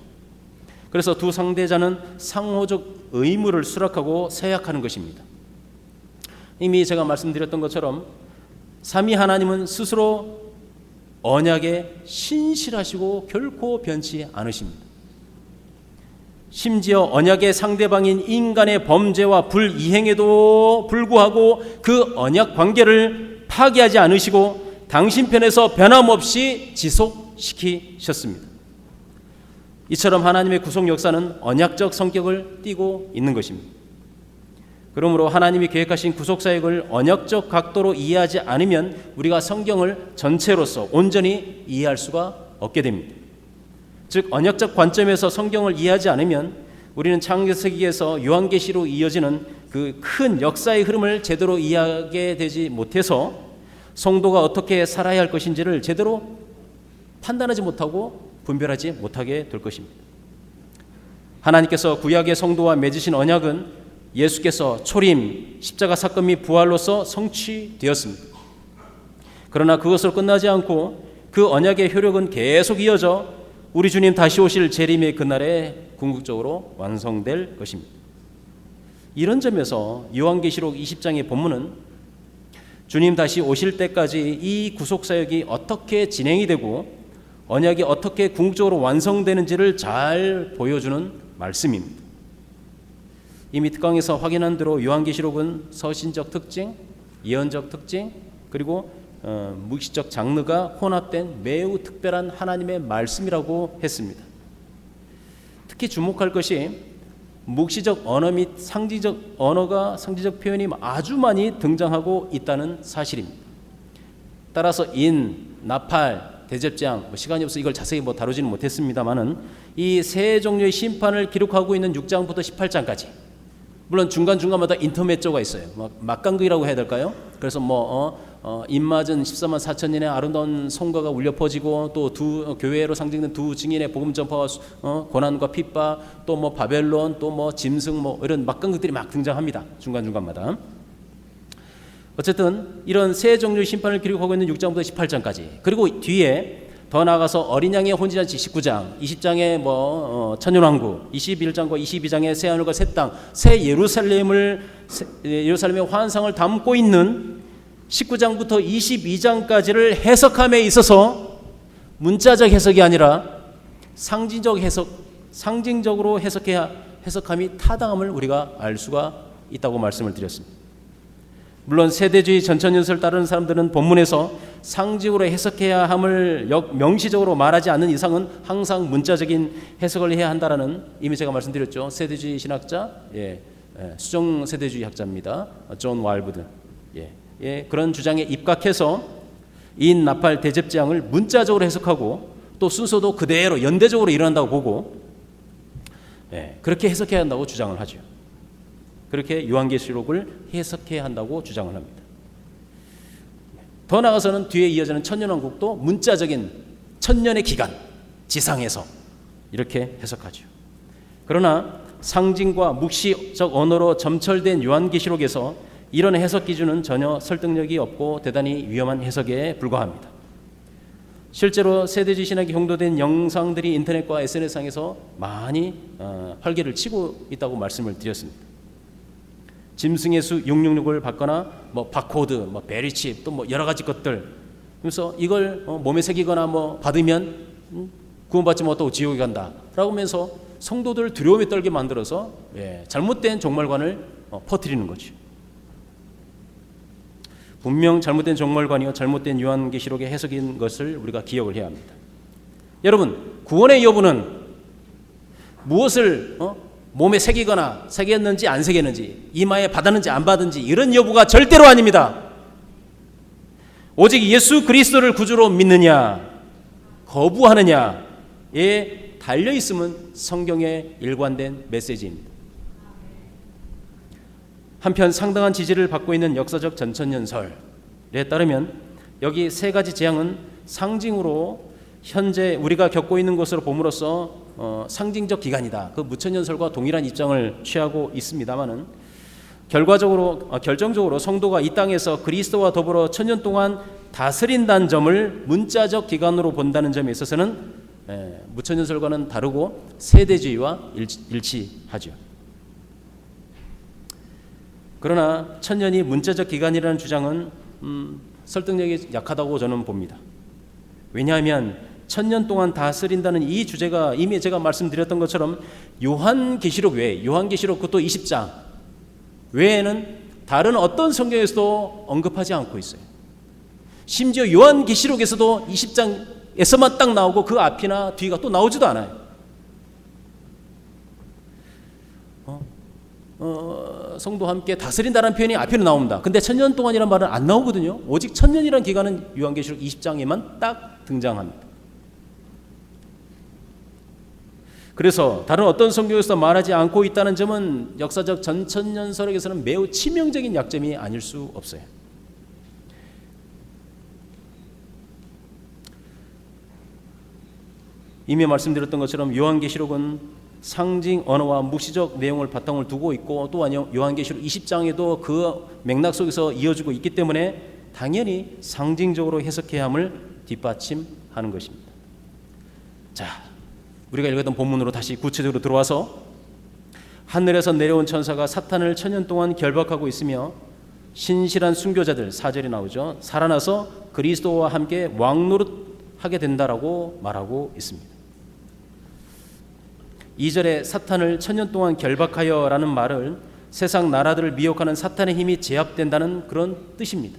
그래서 두 상대자는 상호적 의무를 수락하고 서약하는 것입니다. 이미 제가 말씀드렸던 것처럼 삼위 하나님은 스스로 언약에 신실하시고 결코 변치 않으십니다. 심지어 언약의 상대방인 인간의 범죄와 불이행에도 불구하고 그 언약 관계를 파기하지 않으시고 당신 편에서 변함없이 지속시키셨습니다. 이처럼 하나님의 구속 역사는 언약적 성격을 띠고 있는 것입니다. 그러므로 하나님이 계획하신 구속 사역을 언약적 각도로 이해하지 않으면 우리가 성경을 전체로서 온전히 이해할 수가 없게 됩니다. 즉 언약적 관점에서 성경을 이해하지 않으면 우리는 창세기에서 요한계시로 이어지는 그 큰 역사의 흐름을 제대로 이해하게 되지 못해서 성도가 어떻게 살아야 할 것인지를 제대로 판단하지 못하고 분별하지 못하게 될 것입니다. 하나님께서 구약의 성도와 맺으신 언약은 예수께서 초림, 십자가 사건 및 부활로서 성취되었습니다. 그러나 그것으로 끝나지 않고 그 언약의 효력은 계속 이어져 우리 주님 다시 오실 재림의 그날에 궁극적으로 완성될 것입니다. 이런 점에서 요한계시록 20장의 본문은 주님 다시 오실 때까지 이 구속사역이 어떻게 진행이 되고 언약이 어떻게 궁극적으로 완성되는지를 잘 보여주는 말씀입니다. 이미 특강에서 확인한 대로 요한계시록은 서신적 특징, 예언적 특징, 그리고 묵시적 장르가 혼합된 매우 특별한 하나님의 말씀이라고 했습니다. 특히 주목할 것이 묵시적 언어 및 상징적 언어가 상징적 표현이 아주 많이 등장하고 있다는 사실입니다. 따라서 나팔, 대접장, 시간이 없어 이걸 자세히 다루지는 못했습니다만은 이 세 종류의 심판을 기록하고 있는 6장부터 18장까지 물론 중간중간마다 인터메조가 있어요. 막간극이라고 해야 될까요? 그래서 입맞은 14만 4천년의 아름다운 성가가 울려 퍼지고 또 두 교회로 상징된 두 증인의 복음 전파와 고난과 핍박, 또 바벨론, 또 짐승 이런 막간극들이 막 등장합니다. 중간중간마다. 어쨌든 이런 세 종류의 심판을 기록하고 있는 6장부터 18장까지 그리고 뒤에 더 나아가서 어린 양의 혼인잔치 19장, 20장의 천년왕국, 21장과 22장의 새 하늘과 새 땅, 새 예루살렘의 환상을 담고 있는 19장부터 22장까지를 해석함에 있어서 문자적 해석이 아니라 상징적으로 해석함이 타당함을 우리가 알 수가 있다고 말씀을 드렸습니다. 물론 세대주의 전천연설을 따르는 사람들은 본문에서 상징으로 해석해야 함을 명시적으로 말하지 않는 이상은 항상 문자적인 해석을 해야 한다라는 이미 제가 말씀드렸죠. 세대주의 신학자, 수정 세대주의 학자입니다. 존 왈브드. 그런 주장에 입각해서 나팔 대접장을 문자적으로 해석하고 또 순서도 그대로 연대적으로 일어난다고 보고 그렇게 해석해야 한다고 주장을 하죠. 그렇게 요한계시록을 해석해야 한다고 주장을 합니다. 더 나아가서는 뒤에 이어지는 천년왕국도 문자적인 천년의 기간, 지상에서 이렇게 해석하죠. 그러나 상징과 묵시적 언어로 점철된 요한계시록에서 이런 해석 기준은 전혀 설득력이 없고 대단히 위험한 해석에 불과합니다. 실제로 세대주의 신학이 홍도된 영상들이 인터넷과 SNS상에서 많이 활개를 치고 있다고 말씀을 드렸습니다. 짐승의 수 666을 받거나 바코드, 베리칩 또 여러 가지 것들. 그래서 이걸 몸에 새기거나 받으면 구원받지 못하고 지옥에 간다라고 하면서 성도들을 두려움에 떨게 만들어서 잘못된 종말관을 퍼뜨리는 거죠. 분명 잘못된 종말관이요 잘못된 요한계시록의 해석인 것을 우리가 기억을 해야 합니다. 여러분, 구원의 여부는 무엇을 몸에 새기거나 새겼는지 안 새겼는지, 이마에 받았는지 안 받은지 이런 여부가 절대로 아닙니다. 오직 예수 그리스도를 구주로 믿느냐 거부하느냐에 달려있음은 성경의 일관된 메시지입니다. 한편 상당한 지지를 받고 있는 역사적 전천년설에 따르면 여기 세 가지 재앙은 상징으로 현재 우리가 겪고 있는 것으로 봄으로써 상징적 기간이다. 그 무천년설과 동일한 입장을 취하고 있습니다만은 결정적으로 성도가 이 땅에서 그리스도와 더불어 천년 동안 다스린다는 점을 문자적 기간으로 본다는 점에 있어서는 무천년설과는 다르고 세대주의와 일치하죠. 그러나 천년이 문자적 기간이라는 주장은 설득력이 약하다고 저는 봅니다. 왜냐하면 천년 동안 다스린다는 이 주제가 이미 제가 말씀드렸던 것처럼 요한계시록 외에, 요한계시록 그것도 20장 외에는 다른 어떤 성경에서도 언급하지 않고 있어요. 심지어 요한계시록에서도 20장에서만 딱 나오고 그 앞이나 뒤가 또 나오지도 않아요. 성도와 함께 다스린다는 표현이 앞에는 나옵니다. 근데 천년 동안이라는 말은 안 나오거든요. 오직 천년이라는 기간은 요한계시록 20장에만 딱 등장합니다. 그래서 다른 어떤 성경에서 말하지 않고 있다는 점은 역사적 전천년설에서는 매우 치명적인 약점이 아닐 수 없어요. 이미 말씀드렸던 것처럼 요한계시록은 상징 언어와 묵시적 내용을 바탕을 두고 있고, 또한 요한계시록 20장에도 그 맥락 속에서 이어지고 있기 때문에 당연히 상징적으로 해석해야 함을 뒷받침하는 것입니다. 자, 우리가 읽었던 본문으로 다시 구체적으로 들어와서 하늘에서 내려온 천사가 사탄을 천년 동안 결박하고 있으며 신실한 순교자들 4절이 나오죠. 살아나서 그리스도와 함께 왕노릇하게 된다라고 말하고 있습니다. 2절에 사탄을 천년 동안 결박하여 라는 말을 세상 나라들을 미혹하는 사탄의 힘이 제압된다는 그런 뜻입니다.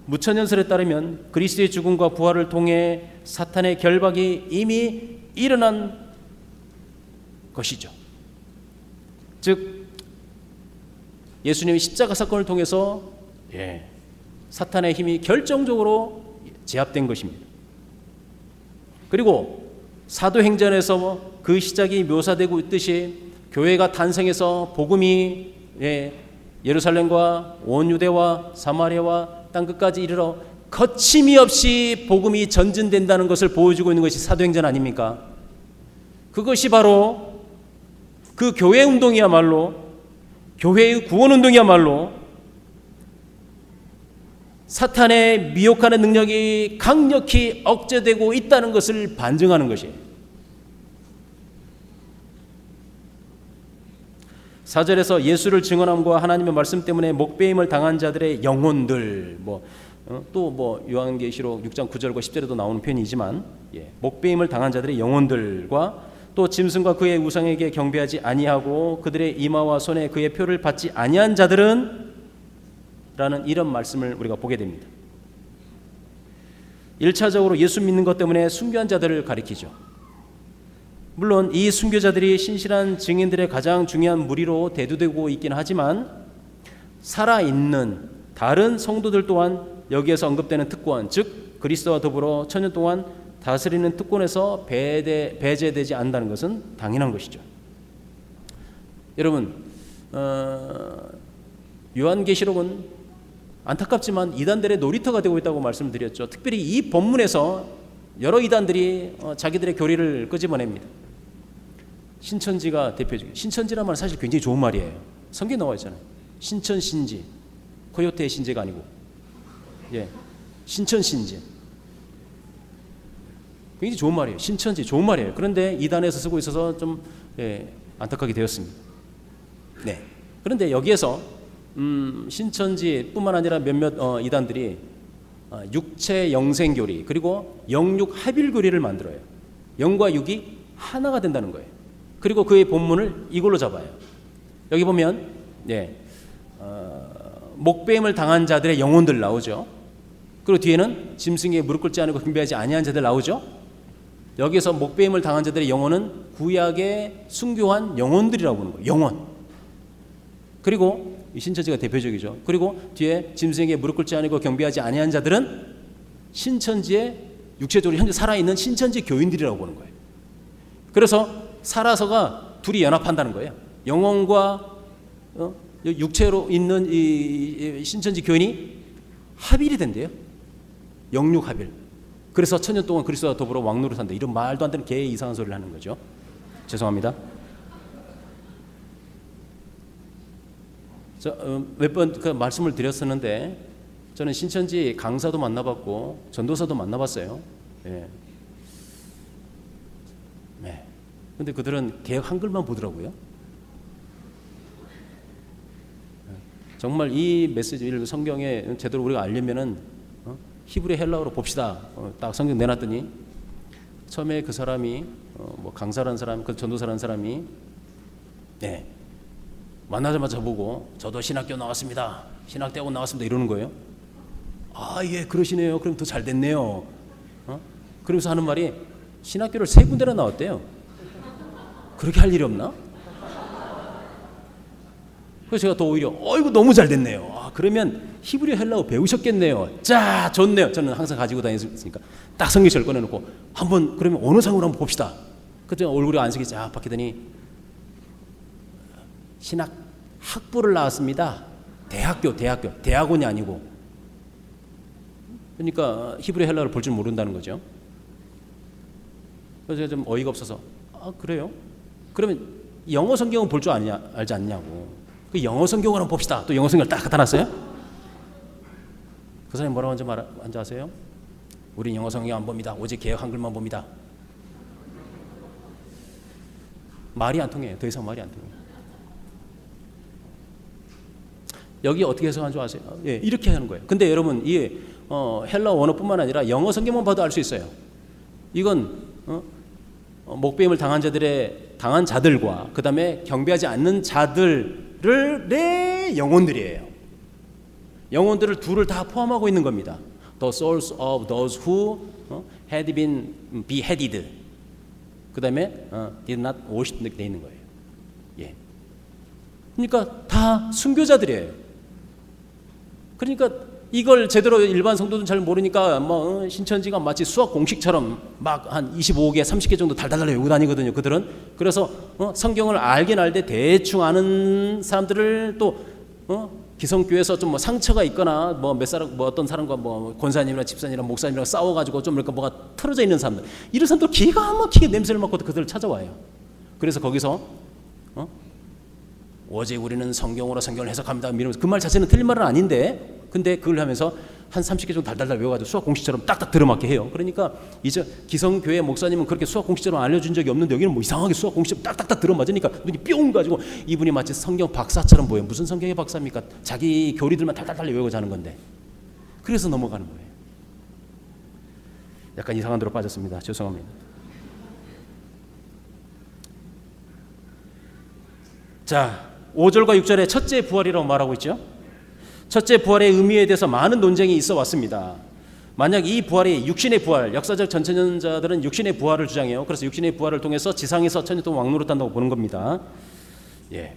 무천년설에 따르면 그리스도의 죽음과 부활을 통해 사탄의 결박이 이미 일어난 것이죠. 즉 예수님의 십자가 사건을 통해서 사탄의 힘이 결정적으로 제압된 것입니다. 그리고 사도행전에서 그 시작이 묘사되고 있듯이 교회가 탄생해서 복음이 예루살렘과 온 유대와 사마리아와 땅끝까지 이르러 거침이 없이 복음이 전진된다는 것을 보여주고 있는 것이 사도행전 아닙니까? 그것이 바로 그 교회 운동이야말로, 교회의 구원 운동이야말로 사탄의 미혹하는 능력이 강력히 억제되고 있다는 것을 반증하는 것이에요. 4절에서 예수를 증언함과 하나님의 말씀 때문에 목배임을 당한 자들의 영혼들, 또 요한계시록 6장 9절과 10절에도 나오는 표현이지만 목배임을 당한 자들의 영혼들과 또 짐승과 그의 우상에게 경배하지 아니하고 그들의 이마와 손에 그의 표를 받지 아니한 자들은 라는 이런 말씀을 우리가 보게 됩니다. 1차적으로 예수 믿는 것 때문에 순교한 자들을 가리키죠. 물론 이 순교자들이 신실한 증인들의 가장 중요한 무리로 대두되고 있긴 하지만 살아있는 다른 성도들 또한 여기에서 언급되는 특권, 즉 그리스도와 더불어 천년 동안 다스리는 특권에서 배제되지 않는다는 것은 당연한 것이죠. 여러분, 요한계시록은 안타깝지만 이단들의 놀이터가 되고 있다고 말씀드렸죠. 특별히 이 본문에서 여러 이단들이 자기들의 교리를 끄집어냅니다. 신천지가 대표적이에요. 신천지란 말은 사실 굉장히 좋은 말이에요. 성경에 나와 있잖아요. 신천신지, 코요테 신지가 아니고 신천신지. 굉장히 좋은 말이에요. 신천지 좋은 말이에요. 그런데 이단에서 쓰고 있어서 좀 안타깝게 되었습니다. 그런데 여기에서 신천지뿐만 아니라 몇몇 이단들이 육체 영생교리 그리고 영육 합일교리를 만들어요. 영과 육이 하나가 된다는 거예요. 그리고 그의 본문을 이걸로 잡아요. 여기 보면 목배임을 당한 자들의 영혼들 나오죠. 그리고 뒤에는 짐승에게 무릎 꿇지 않고 경배하지 아니한 자들 나오죠. 여기서 목배임을 당한 자들의 영혼은 구약의 순교한 영혼들이라고 보는 거예요. 영혼. 그리고 신천지가 대표적이죠. 그리고 뒤에 짐승에게 무릎 꿇지 아니고 경배하지 아니한 자들은 신천지에 육체적으로 현재 살아있는 신천지 교인들이라고 보는 거예요. 그래서 살아서가 둘이 연합한다는 거예요. 영혼과 육체로 있는 이 신천지 교인이 합일이 된대요. 영육 합일. 그래서 천년 동안 그리스도와 더불어 왕노를 산다. 이런 말도 안 되는 개 이상한 소리를 하는 거죠. 죄송합니다. 몇 번 그 말씀을 드렸었는데 저는 신천지 강사도 만나봤고 전도사도 만나봤어요. 예. 네. 근데 그들은 개혁 한글만 보더라고요. 정말 이 메시지를 성경에 제대로 우리가 알려면은 히브리 헬라어로 봅시다. 딱 성경 내놨더니 처음에 그 사람이 뭐 강사라는 사람, 그 전도사라는 사람이 네. 만나자마자 보고 저도 신학교 나왔습니다. 신학대학원 나왔습니다. 이러는 거예요. 아, 예, 그러시네요. 그럼 더 잘 됐네요. 그러면서 하는 말이 신학교를 3군데나 나왔대요. 그렇게 할 일이 없나? 그래서 제가 더 오히려 이거 너무 잘 됐네요. 아, 그러면 히브리 헬라어 배우셨겠네요. 자, 좋네요. 저는 항상 가지고 다녔으니까 딱 성경책을 꺼내놓고 한번 그러면 어느 상으로 한번 봅시다. 그때 얼굴이 안색이 쫙 바뀌더니 신학 학부를 나왔습니다. 대학원이 아니고. 그러니까 히브리 헬라어를 볼 줄 모른다는 거죠. 그래서 제가 좀 어이가 없어서 그래요? 그러면 영어 성경은 볼 줄 알지 않냐고. 그 영어 성경을 한번 봅시다. 또 영어 성경을 딱 갖다 놨어요. 그 사람이 뭐라고 한지 아세요? 우린 영어 성경 안 봅니다. 오직 개혁 한글만 봅니다. 말이 안 통해요. 더 이상 말이 안 통해요. 여기 어떻게 해석하는 줄 아세요? 예, 이렇게 하는 거예요. 근데 여러분 이 헬라어 원어뿐만 아니라 영어 성경만 봐도 알 수 있어요. 이건 목배임을 당한 자들과 그 다음에 경배하지 않는 자들의 영혼들이에요. 영혼들을 둘을 다 포함하고 있는 겁니다. The souls of those who had been beheaded. 그 다음에 did not worship 돼 있는 거예요. 예. 그러니까 다 순교자들이에요. 그러니까 이걸 제대로 일반 성도들은 잘 모르니까 뭐 신천지가 마치 수학 공식처럼 막 한 25개, 30개 정도 달달달 외우고 다니거든요. 그들은. 그래서 성경을 알긴 알되 대충 아는 사람들을 또 기성교회에서 좀 뭐 상처가 있거나 뭐 몇 사람 뭐 어떤 사람과 뭐 권사님이나 집사님이나 목사님이랑 싸워가지고 좀 이렇게 뭐가 틀어져 있는 사람들, 이런 사람들 기가 막히게 냄새를 맡고 그들을 찾아와요. 그래서 거기서 오직 우리는 성경으로 성경을 해석합니다. 이러면서 그 말 자체는 틀린 말은 아닌데, 근데 그걸 하면서 한 30개 정도 달달달 외워가지고 수학 공식처럼 딱딱 들어맞게 해요. 그러니까 이제 기성교회 목사님은 그렇게 수학 공식처럼 알려준 적이 없는데 여기는 뭐 이상하게 수학 공식처럼 딱딱딱 들어맞으니까 눈이 뿅 가지고 이분이 마치 성경 박사처럼 보여요. 무슨 성경의 박사입니까? 자기 교리들만 달달달 외우고 자는 건데. 그래서 넘어가는 거예요. 약간 이상한 데로 빠졌습니다. 죄송합니다. 자, 5절과 6절에 첫째 부활이라고 말하고 있죠. 첫째 부활의 의미에 대해서 많은 논쟁이 있어 왔습니다. 만약 이 부활이 육신의 부활, 역사적 전천년자들은 육신의 부활을 주장해요. 그래서 육신의 부활을 통해서 지상에서 천년 동안 왕노릇한다고 보는 겁니다. 예.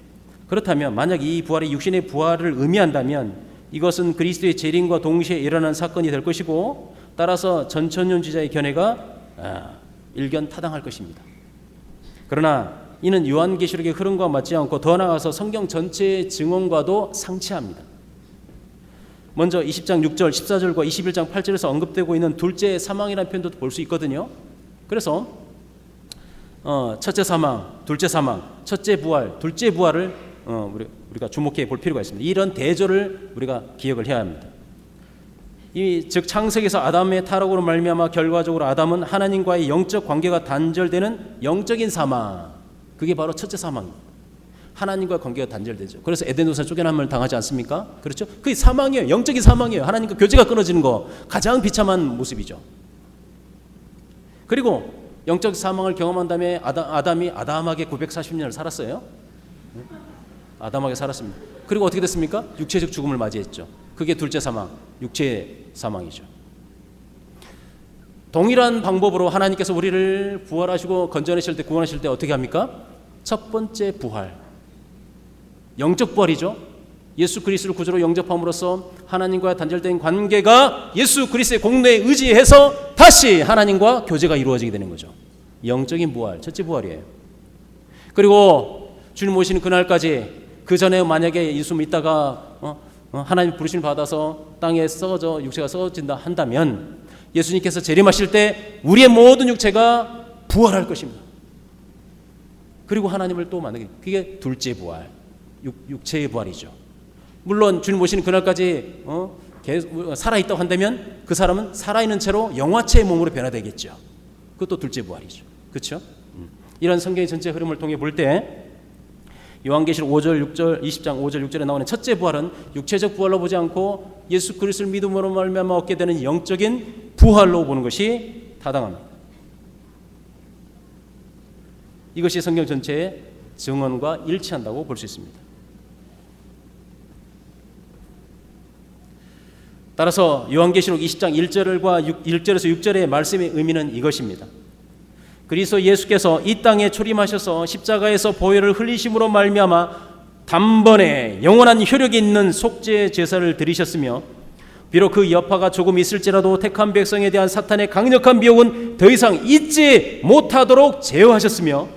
그렇다면 만약 이 부활이 육신의 부활을 의미한다면 이것은 그리스도의 재림과 동시에 일어난 사건이 될 것이고, 따라서 전천년주자의 견해가 일견 타당할 것입니다. 그러나 이는 요한계시록의 흐름과 맞지 않고 더 나아가서 성경 전체의 증언과도 상치합니다. 먼저 20장 6절, 14절과 21장 8절에서 언급되고 있는 둘째 사망이라는 표현도 볼 수 있거든요. 그래서 첫째 사망, 둘째 사망, 첫째 부활, 둘째 부활을 우리가 주목해 볼 필요가 있습니다. 이런 대조를 우리가 기억을 해야 합니다. 즉 창세기에서 아담의 타락으로 말미암아 결과적으로 아담은 하나님과의 영적 관계가 단절되는 영적인 사망, 그게 바로 첫째 사망입니다. 하나님과 관계가 단절되죠. 그래서 에덴 동산 쫓겨남을 당하지 않습니까? 그렇죠? 그게 사망이에요. 영적인 사망이에요. 하나님과 교제가 끊어지는 거 가장 비참한 모습이죠. 그리고 영적 사망을 경험한 다음에 아담이 아담하게 940년을 살았어요. 아담하게 살았습니다. 그리고 어떻게 됐습니까? 육체적 죽음을 맞이했죠. 그게 둘째 사망, 육체의 사망이죠. 동일한 방법으로 하나님께서 우리를 부활하시고 건져내실 때, 구원하실 때 어떻게 합니까? 첫 번째 부활, 영적 부활이죠. 예수 그리스도를 구주로 영접함으로써 하나님과 단절된 관계가 예수 그리스도의 공로에 의지해서 다시 하나님과 교제가 이루어지게 되는 거죠. 영적인 부활, 첫째 부활이에요. 그리고 주님 오시는 그날까지, 그 전에 만약에 예수 믿다가 하나님 부르심을 받아서 땅에 썩어져 육체가 썩어진다 한다면 예수님께서 재림하실 때 우리의 모든 육체가 부활할 것입니다. 그리고 하나님을 또 만나게, 그게 둘째 부활, 육체의 부활이죠. 물론 주님 오시는 그날까지 살아있다고 한다면 그 사람은 살아있는 채로 영화체의 몸으로 변화되겠죠. 그것도 둘째 부활이죠. 그렇죠? 이런 성경의 전체 흐름을 통해 볼 때 요한계시록 5절 6절 20장 5절 6절에 나오는 첫째 부활은 육체적 부활로 보지 않고 예수 그리스도를 믿음으로 말미암아 얻게 되는 영적인 부활로 보는 것이 타당합니다. 이것이 성경 전체의 증언과 일치한다고 볼 수 있습니다. 따라서 요한계시록 20장 1절과 1절에서 6절의 말씀의 의미는 이것입니다. 그리스도 예수께서 이 땅에 초림하셔서 십자가에서 보혈을 흘리심으로 말미암아 단번에 영원한 효력이 있는 속죄 제사를 드리셨으며, 비록 그 여파가 조금 있을지라도 택한 백성에 대한 사탄의 강력한 미혹은 더 이상 잊지 못하도록 제어하셨으며,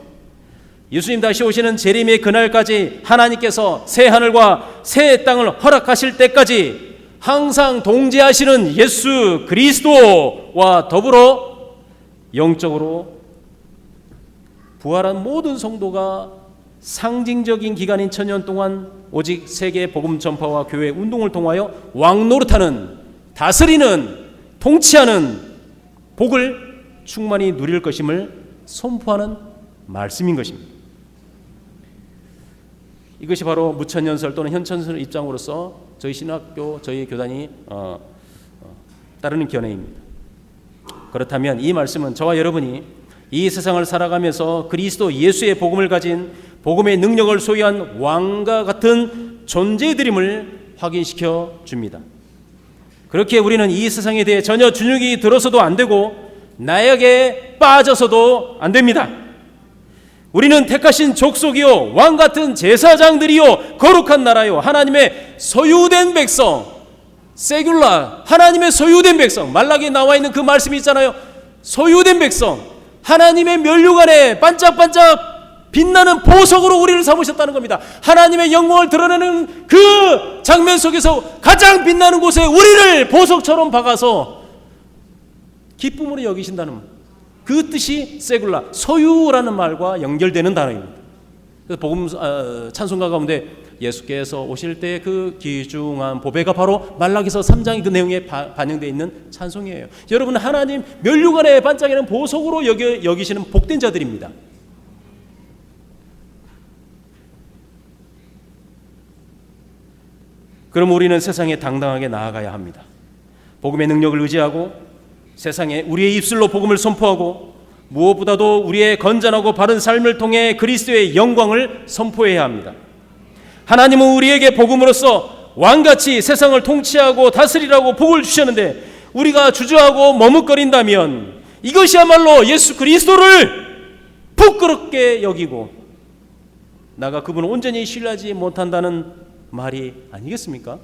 예수님 다시 오시는 재림의 그날까지 하나님께서 새 하늘과 새 땅을 허락하실 때까지 항상 동재하시는 예수 그리스도와 더불어 영적으로 부활한 모든 성도가 상징적인 기간인 1000년 동안 오직 세계 복음 전파와 교회 운동을 통하여 왕노릇하는, 다스리는, 통치하는 복을 충만히 누릴 것임을 선포하는 말씀인 것입니다. 이것이 바로 무천년설 또는 현천설 입장으로서 저희 신학교, 저희 교단이 따르는 견해입니다. 그렇다면 이 말씀은 저와 여러분이 이 세상을 살아가면서 그리스도 예수의 복음을 가진, 복음의 능력을 소유한 왕과 같은 존재들임을 확인시켜 줍니다. 그렇게 우리는 이 세상에 대해 전혀 주눅이 들어서도 안 되고 나약에 빠져서도 안 됩니다. 우리는 택하신 족속이요, 왕 같은 제사장들이요, 거룩한 나라요, 하나님의 소유된 백성, 세귤라, 하나님의 소유된 백성. 말라기에 나와 있는 그 말씀이 있잖아요. 소유된 백성, 하나님의 면류관 안에 반짝반짝 빛나는 보석으로 우리를 삼으셨다는 겁니다. 하나님의 영광을 드러내는 그 장면 속에서 가장 빛나는 곳에 우리를 보석처럼 박아서 기쁨으로 여기신다는 그 뜻이 세굴라, 소유라는 말과 연결되는 단어입니다. 그래서 복음 찬송가 가운데 예수께서 오실 때 그 귀중한 보배가 바로 말라기서 3장의 그 내용에 반영되어 있는 찬송이에요. 여러분, 하나님 면류관에 반짝이는 보석으로 여기시는 복된 자들입니다. 그럼 우리는 세상에 당당하게 나아가야 합니다. 복음의 능력을 의지하고 세상에 우리의 입술로 복음을 선포하고 무엇보다도 우리의 건전하고 바른 삶을 통해 그리스도의 영광을 선포해야 합니다. 하나님은 우리에게 복음으로써 왕같이 세상을 통치하고 다스리라고 복을 주셨는데 우리가 주저하고 머뭇거린다면 이것이야말로 예수 그리스도를 부끄럽게 여기고 나가 그분을 온전히 신뢰하지 못한다는 말이 아니겠습니까?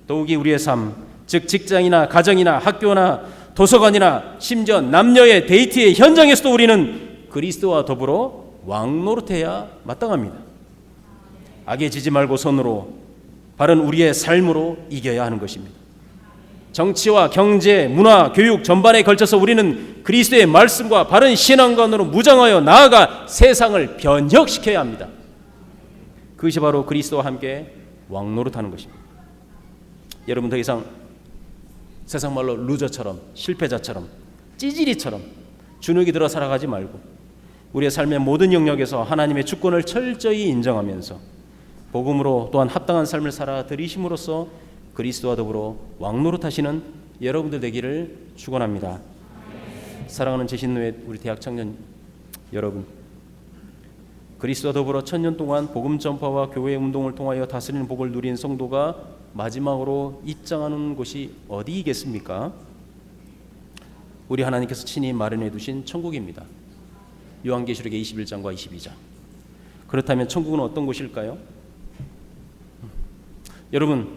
더욱이 우리의 삶, 즉 직장이나 가정이나 학교나 도서관이나 심지어 남녀의 데이트의 현장에서도 우리는 그리스도와 더불어 왕노릇해야 마땅합니다. 악에 지지 말고 선으로 바른 우리의 삶으로 이겨야 하는 것입니다. 정치와 경제, 문화, 교육 전반에 걸쳐서 우리는 그리스도의 말씀과 바른 신앙관으로 무장하여 나아가 세상을 변혁시켜야 합니다. 그것이 바로 그리스도와 함께 왕노릇하는 것입니다. 여러분, 더 이상 세상 말로 루저처럼, 실패자처럼, 찌질이처럼 주눅이 들어 살아가지 말고 우리의 삶의 모든 영역에서 하나님의 주권을 철저히 인정하면서 복음으로 또한 합당한 삶을 살아들이심으로써 그리스도와 더불어 왕노릇하시는 여러분들 되기를 축원합니다. 사랑하는 제신노의 우리 대학 청년 여러분, 그리스도와 더불어 1000년 동안 복음 전파와 교회 운동을 통하여 다스리는 복을 누린 성도가 마지막으로 입장하는 곳이 어디이겠습니까? 우리 하나님께서 친히 마련해 두신 천국입니다. 요한계시록의 21장과 22장. 그렇다면 천국은 어떤 곳일까요? 여러분,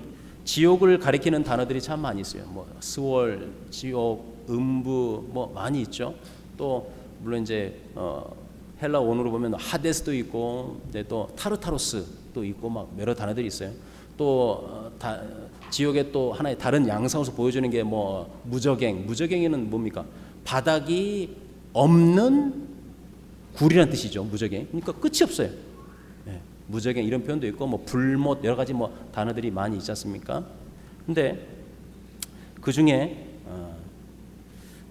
지옥을 가리키는 단어들이 참 많이 있어요. 뭐 스월, 지옥, 음부 뭐 많이 있죠. 또 물론 이제 헬라 원어로 보면 하데스도 있고, 또 타르타로스도 있고 막 여러 단어들이 있어요. 또 지옥의 또 하나의 다른 양상으로서 보여주는 게 뭐 무저갱이는 뭡니까? 바닥이 없는 굴이라는 뜻이죠. 무저갱. 그러니까 끝이 없어요. 네. 무저갱 이런 표현도 있고 뭐 불못 여러 가지 뭐 단어들이 많이 있지 않습니까? 근데 그 중에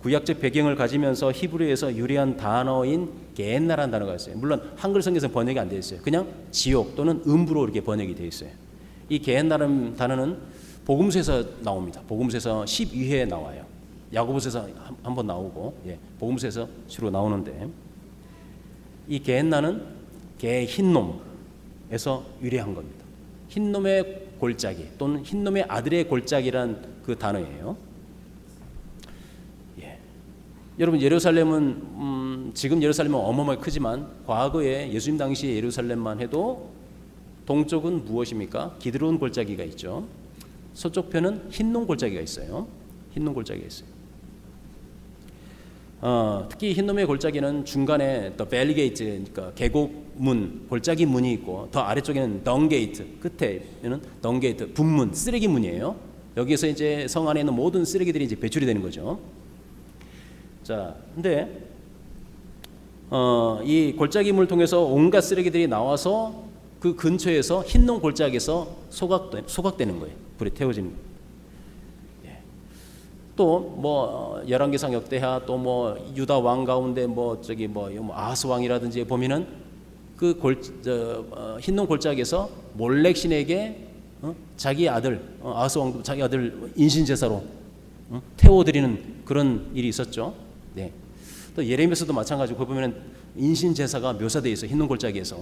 구약적 배경을 가지면서 히브리어에서 유래한 단어인 게헨나라는 단어가 있어요. 물론 한글 성경에서 번역이 안 되어 있어요. 그냥 지옥 또는 음부로 이렇게 번역이 되어 있어요. 이 게헨나라는 단어는 복음서에서 나옵니다. 복음서에서 12회에 나와요. 야고보서에서 한번 나오고, 복음서에서 주로 나오는데, 이 게헨나는 개 흰놈에서 유래한 겁니다. 흰놈의 골짜기 또는 흰놈의 아들의 골짜기란 그 단어예요. 여러분, 예루살렘은 지금 예루살렘은 어마어마하게 크지만 과거에 예수님 당시의 예루살렘만 해도 동쪽은 무엇입니까? 기드론 골짜기가 있죠. 서쪽 편은 흰놈 골짜기가 있어요. 흰놈 골짜기가 있어요. 특히 흰놈의 골짜기는 중간에 더 벨리 게이트, 그러니까 계곡문, 골짜기 문이 있고, 더 아래쪽에는 덩 게이트, 끝에는 덩 게이트, 분문, 쓰레기 문이에요. 여기에서 이제 성 안에 있는 모든 쓰레기들이 이제 배출이 되는 거죠. 자, 근데 이 골짜기문을 통해서 온갖 쓰레기들이 나와서 그 근처에서 흰놈 골짜기에서 소각되는 거예요. 불에 태워지는 거예요. 또 뭐 열왕기상 역대하, 또 뭐 유다 왕 가운데 뭐 아하스 왕이라든지 보면은 그 흰놈 골짜기에서 몰렉 신에게 자기 아들 아하스 왕도 자기 아들 인신 제사로 태워드리는 그런 일이 있었죠. 네. 또 예레미야서도 마찬가지고 그 보면은 인신 제사가 묘사되어 있어. 흰놈 골짜기에서.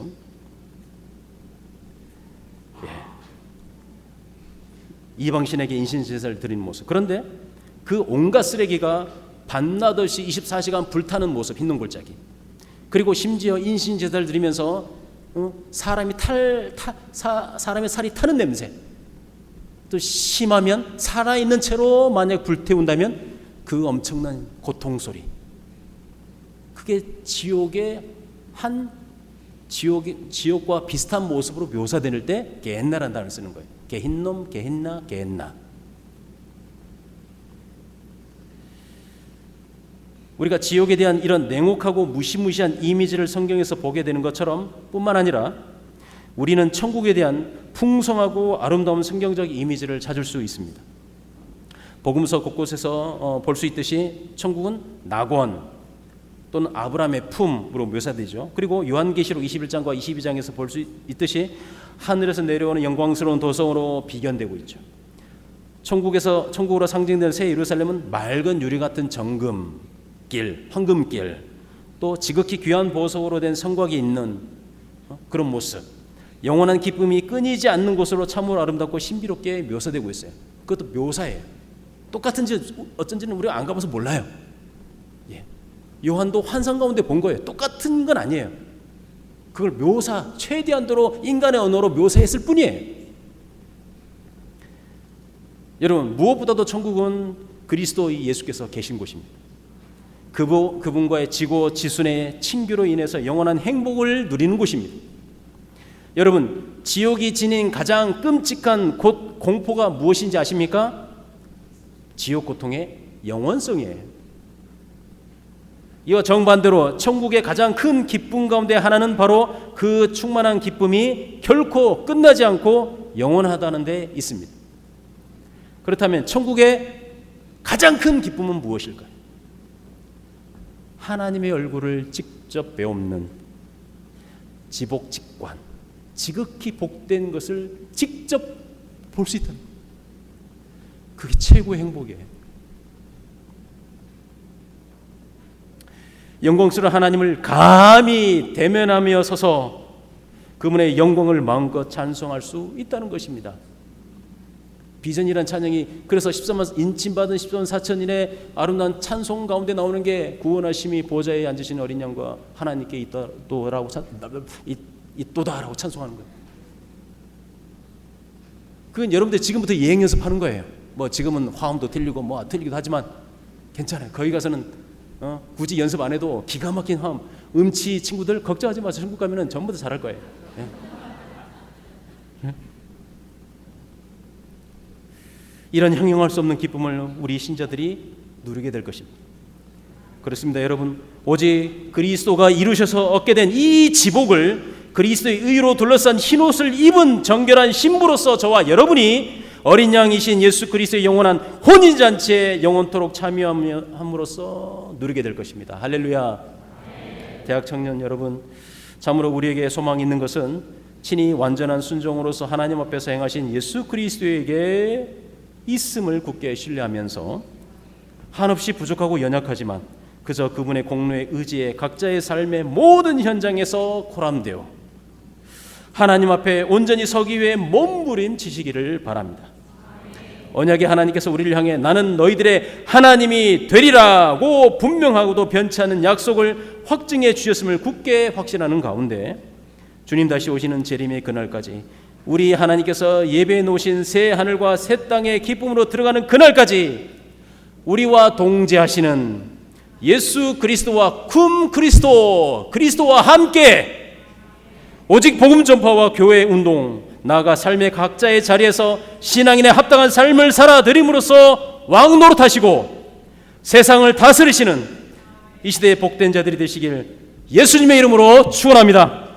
이방 신에게 인신 제사를 드리는 모습. 그런데 그 온갖 쓰레기가 밤낮없이 24시간 불타는 모습, 흰놈 골짜기. 그리고 심지어 인신 제사를 드리면서 사람의 살이 타는 냄새. 또 심하면 살아있는 채로 만약 불태운다면 그 엄청난 고통 소리. 그게 지옥과 비슷한 모습으로 묘사될 때 게헨나라는 단어를 쓰는 거예요. 게흰놈, 게헨나, 게헨나. 우리가 지옥에 대한 이런 냉혹하고 무시무시한 이미지를 성경에서 보게 되는 것처럼 뿐만 아니라 우리는 천국에 대한 풍성하고 아름다운 성경적 이미지를 찾을 수 있습니다. 복음서 곳곳에서 볼 수 있듯이 천국은 낙원 또는 아브라함의 품으로 묘사되죠. 그리고 요한계시록 21장과 22장에서 볼 수 있듯이 하늘에서 내려오는 영광스러운 도성으로 비견되고 있죠. 천국으로 상징되는 새 예루살렘은 맑은 유리 같은 정금길, 황금길, 또 지극히 귀한 보석으로 된 성곽이 있는 그런 모습, 영원한 기쁨이 끊이지 않는 곳으로 참으로 아름답고 신비롭게 묘사되고 있어요. 그것도 묘사예요. 똑같은지 어쩐지는 우리가 안 가봐서 몰라요. 요한도 환상 가운데 본 거예요. 똑같은 건 아니에요. 그걸 최대한도로 인간의 언어로 묘사했을 뿐이에요. 여러분, 무엇보다도 천국은 그리스도 예수께서 계신 곳입니다. 그분과의 지고 지순의 친교로 인해서 영원한 행복을 누리는 곳입니다. 여러분, 지옥이 지닌 가장 끔찍한 공포가 무엇인지 아십니까? 지옥 고통의 영원성이에요. 이와 정반대로 천국의 가장 큰 기쁨 가운데 하나는 바로 그 충만한 기쁨이 결코 끝나지 않고 영원하다는 데 있습니다. 그렇다면 천국의 가장 큰 기쁨은 무엇일까요? 하나님의 얼굴을 직접 배우는 지복직관, 지극히 복된 것을 직접 볼 수 있다는 거예요. 그게 최고의 행복이에요. 영광스러운 하나님을 감히 대면하며 서서 그분의 영광을 마음껏 찬송할 수 있다는 것입니다. 비전이란 찬양이 그래서 13만 인침받은 13만 4천인의 아름다운 찬송 가운데 나오는 게 구원하심이 보좌에 앉으신 어린 양과 하나님께 있다라고 있도다라고 찬송하는 거예요. 그건 여러분들 지금부터 예행 연습하는 거예요. 뭐 지금은 화음도 틀리고 뭐 틀리기도 하지만 괜찮아요. 거기 가서는 굳이 연습 안 해도 기가 막힌 화음, 음치 친구들 걱정하지 마세요. 천국 가면은 전부 다 잘할 거예요. 예? 예? 이런 형용할 수 없는 기쁨을 우리 신자들이 누리게 될 것입니다. 그렇습니다, 여러분. 오직 그리스도가 이루셔서 얻게 된 이 지복을 그리스도의 의로 둘러싼 흰옷을 입은 정결한 신부로서 저와 여러분이 어린 양이신 예수 그리스도의 영원한 혼인잔치에 영원토록 참여함으로써 누리게 될 것입니다. 할렐루야. 대학 청년 여러분, 참으로 우리에게 소망이 있는 것은 친히 완전한 순종으로서 하나님 앞에서 행하신 예수 그리스도에게 있음을 굳게 신뢰하면서 한없이 부족하고 연약하지만 그저 그분의 공로에 의지해 각자의 삶의 모든 현장에서 고람되어 하나님 앞에 온전히 서기 위해 몸부림치시기를 바랍니다. 언약의 하나님께서 우리를 향해 나는 너희들의 하나님이 되리라고 분명하고도 변치 않는 약속을 확증해 주셨음을 굳게 확신하는 가운데 주님 다시 오시는 재림의 그날까지 우리 하나님께서 예배해 놓으신 새 하늘과 새 땅의 기쁨으로 들어가는 그날까지 우리와 동제하시는 예수 그리스도와 그리스도와 함께 오직 복음 전파와 교회 운동 나아가 삶의 각자의 자리에서 신앙인의 합당한 삶을 살아드림으로써 왕 노릇하시고 세상을 다스리시는 이 시대의 복된 자들이 되시길 예수님의 이름으로 축원합니다.